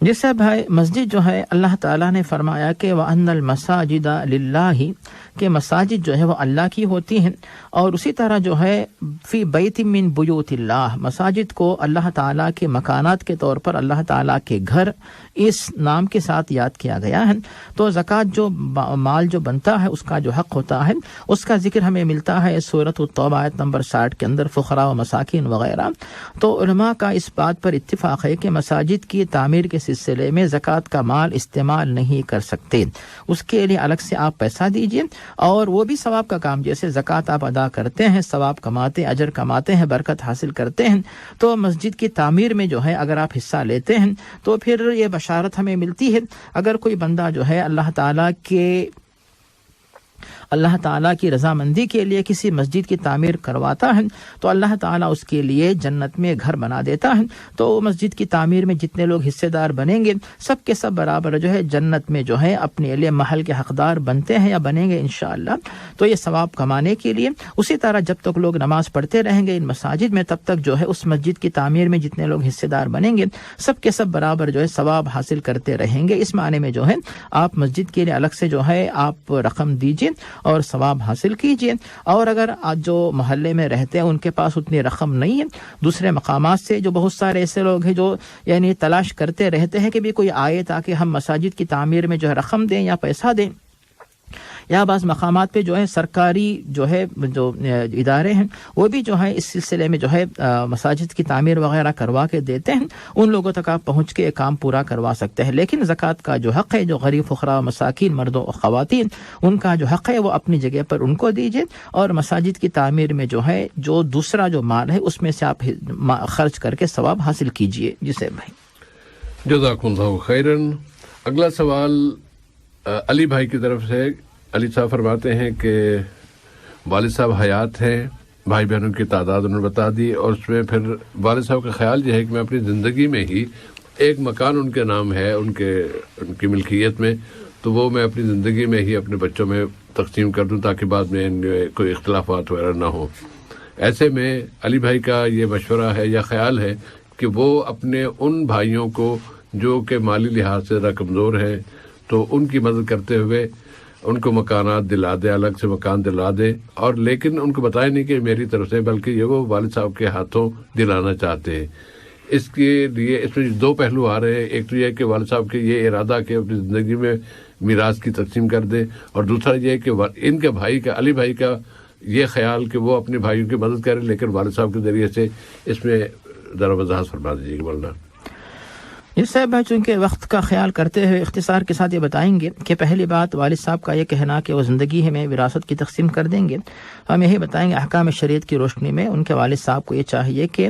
جس سے بھائی مسجد جو ہے اللہ تعالیٰ نے فرمایا کہ وَأَنَّ الْمَسَاجِدَ لِلَّهِ کہ مساجد جو ہے وہ اللہ کی ہوتی ہیں، اور اسی طرح جو ہے فی بیت من بیوت اللہ، مساجد کو اللہ تعالیٰ کے مکانات کے طور پر اللہ تعالیٰ کے گھر اس نام کے ساتھ یاد کیا گیا ہے۔ تو زکوٰۃ جو مال جو بنتا ہے اس کا جو حق ہوتا ہے اس کا ذکر ہمیں ملتا ہے سورۃ التوبہ آیت نمبر 60 کے اندر، فقراء و مساکین وغیرہ۔ تو علماء کا اس بات پر اتفاق ہے کہ مساجد کی تعمیر کے سلسلے میں زکوٰۃ کا مال استعمال نہیں کر سکتے، اس کے لیے الگ سے آپ پیسہ دیجئے، اور وہ بھی ثواب کا کام، جیسے زکوٰۃ آپ ادا کرتے ہیں، ثواب کماتے ہیں، اجر کماتے ہیں، برکت حاصل کرتے ہیں، تو مسجد کی تعمیر میں جو ہے اگر آپ حصہ لیتے ہیں تو پھر یہ بشارت ہمیں ملتی ہے، اگر کوئی بندہ جو ہے اللہ تعالیٰ کی رضامندی کے لیے کسی مسجد کی تعمیر کرواتا ہے تو اللہ تعالیٰ اس کے لیے جنت میں گھر بنا دیتا ہے، تو مسجد کی تعمیر میں جتنے لوگ حصے دار بنیں گے سب کے سب برابر جو ہے جنت میں جو ہے اپنے لیے محل کے حقدار بنتے ہیں یا بنیں گے انشاءاللہ۔ تو یہ ثواب کمانے کے لیے، اسی طرح جب تک لوگ نماز پڑھتے رہیں گے ان مساجد میں تب تک جو ہے اس مسجد کی تعمیر میں جتنے لوگ حصے دار بنیں گے سب کے سب برابر جو ہے ثواب حاصل کرتے رہیں گے۔ اس معنی میں جو ہے آپ مسجد کے لیے الگ سے جو ہے آپ رقم دیجیے اور ثواب حاصل کیجئے، اور اگر آج جو محلے میں رہتے ہیں ان کے پاس اتنی رقم نہیں ہے، دوسرے مقامات سے جو بہت سارے ایسے لوگ ہیں جو یعنی تلاش کرتے رہتے ہیں کہ بھی کوئی آئے تاکہ ہم مساجد کی تعمیر میں جو ہے رقم دیں یا پیسہ دیں، یا بعض مقامات پہ جو ہے سرکاری جو ہے جو ادارے ہیں وہ بھی جو ہے اس سلسلے میں جو ہے مساجد کی تعمیر وغیرہ کروا کے دیتے ہیں، ان لوگوں تک آپ پہنچ کے کام پورا کروا سکتے ہیں۔ لیکن زکوٰۃ کا جو حق ہے، جو غریب فقراء مساکین مردوں اور خواتین ان کا جو حق ہے وہ اپنی جگہ پر ان کو دیجیے، اور مساجد کی تعمیر میں جو ہے جو دوسرا جو مال ہے اس میں سے آپ خرچ کر کے ثواب حاصل کیجیے۔ جسے بھائی جزاکم اللہ خیرن۔ اگلا سوال علی بھائی کی طرف سے۔ علی صاحب فرماتے ہیں کہ والد صاحب حیات ہیں، بھائی بہنوں کی تعداد انہوں نے بتا دی، اور اس میں پھر والد صاحب کا خیال یہ ہے کہ میں اپنی زندگی میں ہی ایک مکان ان کے نام ہے ان کی ملکیت میں، تو وہ میں اپنی زندگی میں ہی اپنے بچوں میں تقسیم کر دوں تاکہ بعد میں کوئی اختلافات وغیرہ نہ ہو۔ ایسے میں علی بھائی کا یہ مشورہ ہے یا خیال ہے کہ وہ اپنے ان بھائیوں کو جو کہ مالی لحاظ سے ذرا کمزور ہیں تو ان کی مدد کرتے ہوئے ان کو مکانات دلا دے، الگ سے مکان دلا دے، اور لیکن ان کو بتائے نہیں کہ میری طرف سے، بلکہ یہ وہ والد صاحب کے ہاتھوں دلانا چاہتے ہیں۔ اس کے لیے اس میں دو پہلو آ رہے ہیں، ایک تو یہ کہ والد صاحب کے یہ ارادہ کہ اپنی زندگی میں میراث کی تقسیم کر دیں، اور دوسرا یہ کہ ان کے بھائی کا، علی بھائی کا یہ خیال کہ وہ اپنے بھائیوں کی مدد کریں، لیکن والد صاحب کے ذریعے سے اس میں ذرا وضاحت فرما دیجیے گا مولانا۔ اس صاحب بھائی چونکہ وقت کا خیال کرتے ہوئے اختصار کے ساتھ یہ بتائیں گے کہ پہلی بات والد صاحب کا یہ کہنا کہ وہ زندگی میں وراثت کی تقسیم کر دیں گے، ہم یہی بتائیں گے احکام شریعت کی روشنی میں ان کے والد صاحب کو یہ چاہیے کہ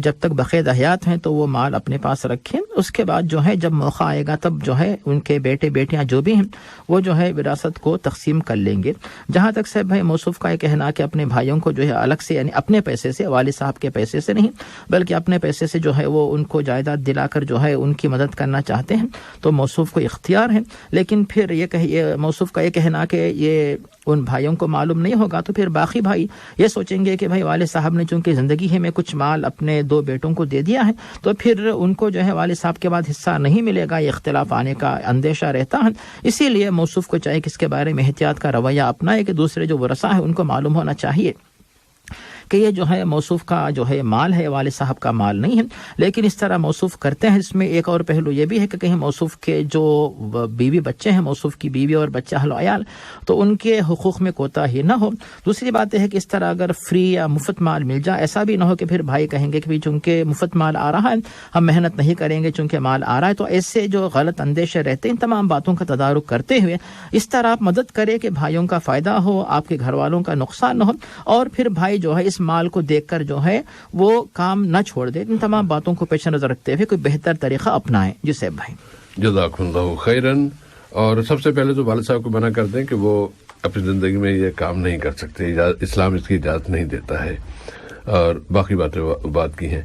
جب تک بقید حیات ہیں تو وہ مال اپنے پاس رکھیں، اس کے بعد جو ہے جب موقع آئے گا تب جو ہے ان کے بیٹے بیٹیاں جو بھی ہیں وہ جو ہے وراثت کو تقسیم کر لیں گے۔ جہاں تک صاحب بھائی موصوف کا یہ کہنا کہ اپنے بھائیوں کو جو ہے الگ سے، یعنی اپنے پیسے سے، والد صاحب کے پیسے سے نہیں بلکہ اپنے پیسے سے جو ہے وہ ان کو جائیداد دلا کر جو ہے ان کی مدد کرنا چاہتے ہیں، تو موصوف کو اختیار ہے، لیکن پھر یہ موصوف کا یہ کہنا کہ یہ ان بھائیوں کو معلوم نہیں ہوگا تو پھر باقی بھائی یہ سوچیں گے کہ بھائی والد صاحب نے چونکہ زندگی میں کچھ مال اپنے دو بیٹوں کو دے دیا ہے تو پھر ان کو جو ہے والد صاحب کے بعد حصہ نہیں ملے گا، یہ اختلاف آنے کا اندیشہ رہتا ہے۔ اسی لیے موصوف کو چاہے کہ اس کے بارے میں احتیاط کا رویہ اپنائے کہ دوسرے جو ورثاء ہیں ان کو معلوم ہونا چاہیے کہ یہ جو ہے موصوف کا جو ہے مال ہے، والد صاحب کا مال نہیں ہے۔ لیکن اس طرح موصوف کرتے ہیں، اس میں ایک اور پہلو یہ بھی ہے کہ کہیں موصوف کے جو بیوی بچے ہیں، موصوف کی بیوی اور بچہ اہل و عیال، تو ان کے حقوق میں کوتاہی نہ ہو۔ دوسری بات یہ ہے کہ اس طرح اگر فری یا مفت مال مل جائے، ایسا بھی نہ ہو کہ پھر بھائی کہیں گے کہ چونکہ مفت مال آ رہا ہے ہم محنت نہیں کریں گے چونکہ مال آ رہا ہے، تو ایسے جو غلط اندیشے رہتے ہیں ان تمام باتوں کا تدارک کرتے ہوئے اس طرح آپ مدد کریں کہ بھائیوں کا فائدہ ہو، آپ کے گھر والوں کا نقصان نہ ہو، اور پھر بھائی جو ہے اس مال کو دیکھ کر جو ہے وہ کام نہ چھوڑ دے. ان تمام باتوں کو پیش نظر رکھتے ہوئے کوئی بہتر طریقہ اپنائیں. جی صاحب بھائی. جزاکم اللہ خیرن. اور سب سے پہلے تو والد صاحب کو منع کر دیں کہ وہ اپنی زندگی میں یہ کام نہیں کر سکتے، اسلام اس کی اجازت نہیں دیتا ہے، اور باقی باتیں بات کی ہیں.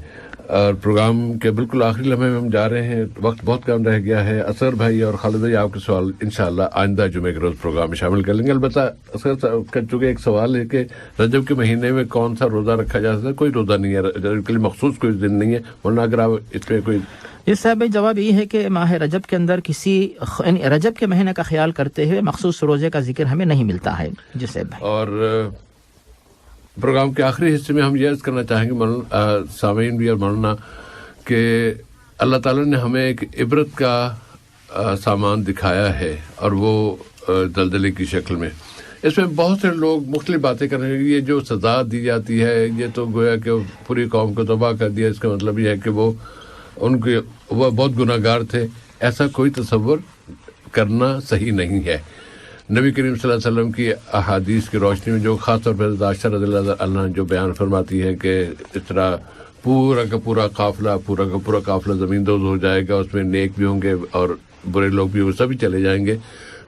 اور پروگرام کے بالکل آخری لمحے میں ہم جا رہے ہیں، وقت بہت کم رہ گیا ہے. اصغر بھائی اور خالد بھائی آپ کے سوال انشاءاللہ آئندہ جمعے کے روز پروگرام میں شامل کر لیں گے. البتہ اصغر صاحب کا چونکہ ایک سوال ہے کہ رجب کے مہینے میں کون سا روزہ رکھا جا سکتا ہے. کوئی روزہ نہیں ہے رجب کے لیے، مخصوص کوئی دن نہیں ہے، ورنہ اگر آپ اس پہ کوئی. اس صاحب جواب یہ ہے کہ ماہ رجب کے اندر یعنی رجب کے مہینے کا خیال کرتے ہوئے مخصوص روزے کا ذکر ہمیں نہیں ملتا ہے. جی صاحب بھائی. اور پروگرام کے آخری حصے میں ہم یہ عرض کرنا چاہیں گے سامعین بھی اور مولانا کہ اللہ تعالیٰ نے ہمیں ایک عبرت کا سامان دکھایا ہے، اور وہ زلزلے کی شکل میں. اس میں بہت سے لوگ مختلف باتیں کر رہے ہیں. یہ جو سزا دی جاتی ہے یہ تو گویا کہ پوری قوم کو تباہ کر دیا. اس کا مطلب یہ ہے کہ وہ بہت گناہ گار تھے. ایسا کوئی تصور کرنا صحیح نہیں ہے. نبی کریم صلی اللہ علیہ وسلم کی احادیث کی روشنی میں جو خاص طور پر عائشہ رضی اللہ عنہا جو بیان فرماتی ہے کہ اس طرح پورا کا پورا قافلہ زمین دوز ہو جائے گا، اس میں نیک بھی ہوں گے اور برے لوگ بھی، وہ سبھی چلے جائیں گے.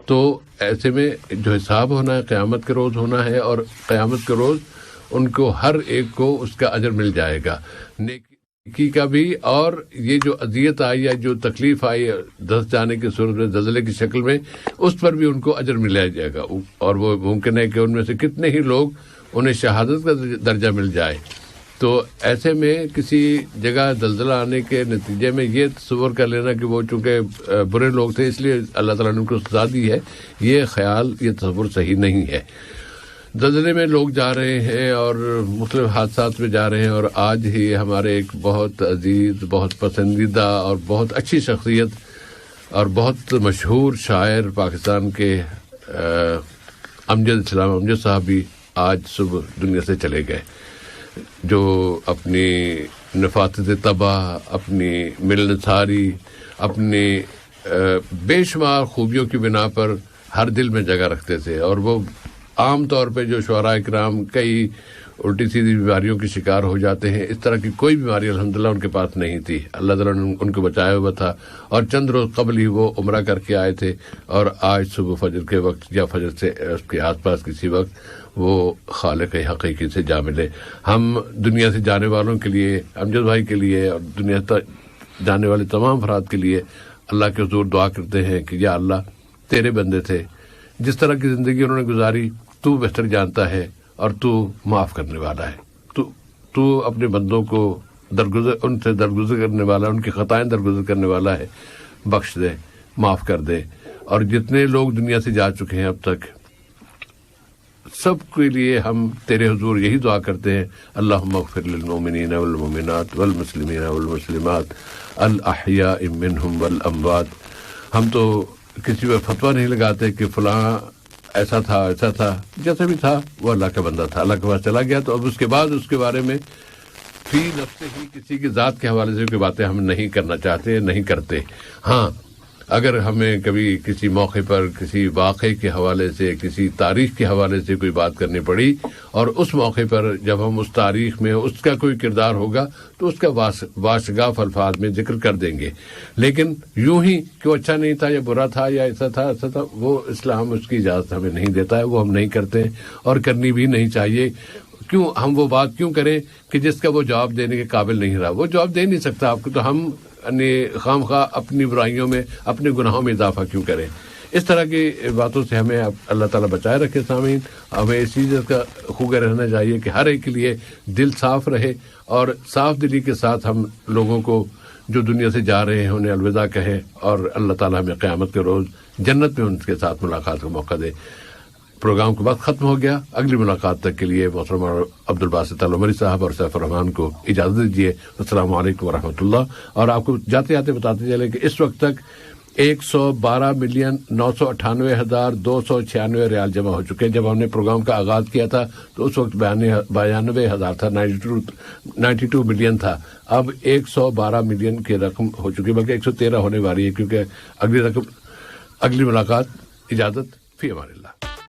تو ایسے میں جو حساب ہونا ہے قیامت کے روز ہونا ہے، اور قیامت کے روز ان کو ہر ایک کو اس کا اجر مل جائے گا، نیکی کا بھی. اور یہ جو اذیت آئی یا جو تکلیف آئی دھس جانے کی صورت میں زلزلے کی شکل میں، اس پر بھی ان کو اجر ملا جائے گا. اور وہ ممکن ہے کہ ان میں سے کتنے ہی لوگ انہیں شہادت کا درجہ مل جائے. تو ایسے میں کسی جگہ زلزلہ آنے کے نتیجے میں یہ تصور کر لینا کہ وہ چونکہ برے لوگ تھے اس لیے اللہ تعالیٰ نے ان کو سزا دی ہے، یہ خیال، یہ تصور صحیح نہیں ہے. زلزلے میں لوگ جا رہے ہیں اور مختلف حادثات میں جا رہے ہیں. اور آج ہی ہمارے ایک بہت عزیز، بہت پسندیدہ اور بہت اچھی شخصیت اور بہت مشہور شاعر پاکستان کے امجد صاحب بھی آج صبح دنیا سے چلے گئے، جو اپنی نفاست طبع، اپنی ملنساری، اپنی بے شمار خوبیوں کی بنا پر ہر دل میں جگہ رکھتے تھے. اور وہ عام طور پہ جو شعراء کرام کئی الٹی سیدھی بیماریوں کی شکار ہو جاتے ہیں، اس طرح کی کوئی بیماری الحمدللہ ان کے پاس نہیں تھی. اللہ تعالیٰ نے ان کو بچایا ہوا تھا. اور چند روز قبل ہی وہ عمرہ کر کے آئے تھے، اور آج صبح فجر کے وقت یا فجر سے اس کے آس پاس کسی وقت وہ خالق حقیقی سے جا ملے. ہم دنیا سے جانے والوں کے لیے، امجد بھائی کے لیے اور دنیا جانے والے تمام افراد کے لیے اللہ کے حضور دعا کرتے ہیں کہ یا اللہ، تیرے بندے تھے، جس طرح کی زندگی انہوں نے گزاری تو بہتر جانتا ہے، اور تو معاف کرنے والا ہے. تو اپنے بندوں کو ان سے درگزر کرنے والا، ان کی خطائیں درگزر کرنے والا ہے. بخش دے، معاف کر دے. اور جتنے لوگ دنیا سے جا چکے ہیں اب تک، سب کے لیے ہم تیرے حضور یہی دعا کرتے ہیں، اللہم اغفر للمؤمنین والمؤمنات والمسلمین والمسلمات الاحیاء منہم والاموات. ہم تو کسی پر فتویٰ نہیں لگاتے کہ فلاں ایسا تھا، جیسا بھی تھا وہ اللہ کا بندہ تھا، اللہ کے پاس چلا گیا. تو اب اس کے بعد اس کے بارے میں فی نفس ہی کسی کی ذات کے حوالے سے کوئی باتیں ہم نہیں کرنا چاہتے، نہیں کرتے. ہاں، اگر ہمیں کبھی کسی موقع پر کسی واقعے کے حوالے سے، کسی تاریخ کے حوالے سے کوئی بات کرنی پڑی، اور اس موقع پر جب ہم اس تاریخ میں اس کا کوئی کردار ہوگا تو اس کا واشگاف الفاظ میں ذکر کر دیں گے. لیکن یوں ہی کہ وہ اچھا نہیں تھا یا برا تھا یا ایسا تھا، وہ اسلام اس کی اجازت ہمیں نہیں دیتا ہے، وہ ہم نہیں کرتے اور کرنی بھی نہیں چاہیے. کیوں ہم وہ بات کیوں کریں کہ جس کا وہ جواب دینے کے قابل نہیں رہا؟ وہ جواب دے نہیں سکتا آپ کو، تو ہم خام خواہ اپنی برائیوں میں، اپنے گناہوں میں اضافہ کیوں کریں؟ اس طرح کی باتوں سے ہمیں اللہ تعالیٰ بچائے رکھے. سامعین، ہمیں اس چیز کا خوگے رہنا چاہیے کہ ہر ایک کے لیے دل صاف رہے، اور صاف دلی کے ساتھ ہم لوگوں کو جو دنیا سے جا رہے ہیں انہیں الوداع کہیں، اور اللہ تعالیٰ ہمیں قیامت کے روز جنت میں ان کے ساتھ ملاقات کا موقع دے. پروگرام کا وقت ختم ہو گیا. اگلی ملاقات تک کے لیے محترم عبدالباسط العمری صاحب اور سیف الرحمان کو اجازت دیجیے. السلام علیکم ورحمۃ اللہ. اور آپ کو جاتے جاتے بتاتے چلے کہ اس وقت تک 112,998,296 ریال جمع ہو چکے ہیں. جب ہم نے پروگرام کا آغاز کیا تھا تو اس وقت 92,000 تھا، 92 ملین تھا. اب 112 ملین کی رقم ہو چکی، بلکہ 113 ہونے والی ہے، کیونکہ اگلی ملاقات. اجازت، فی امان اللہ.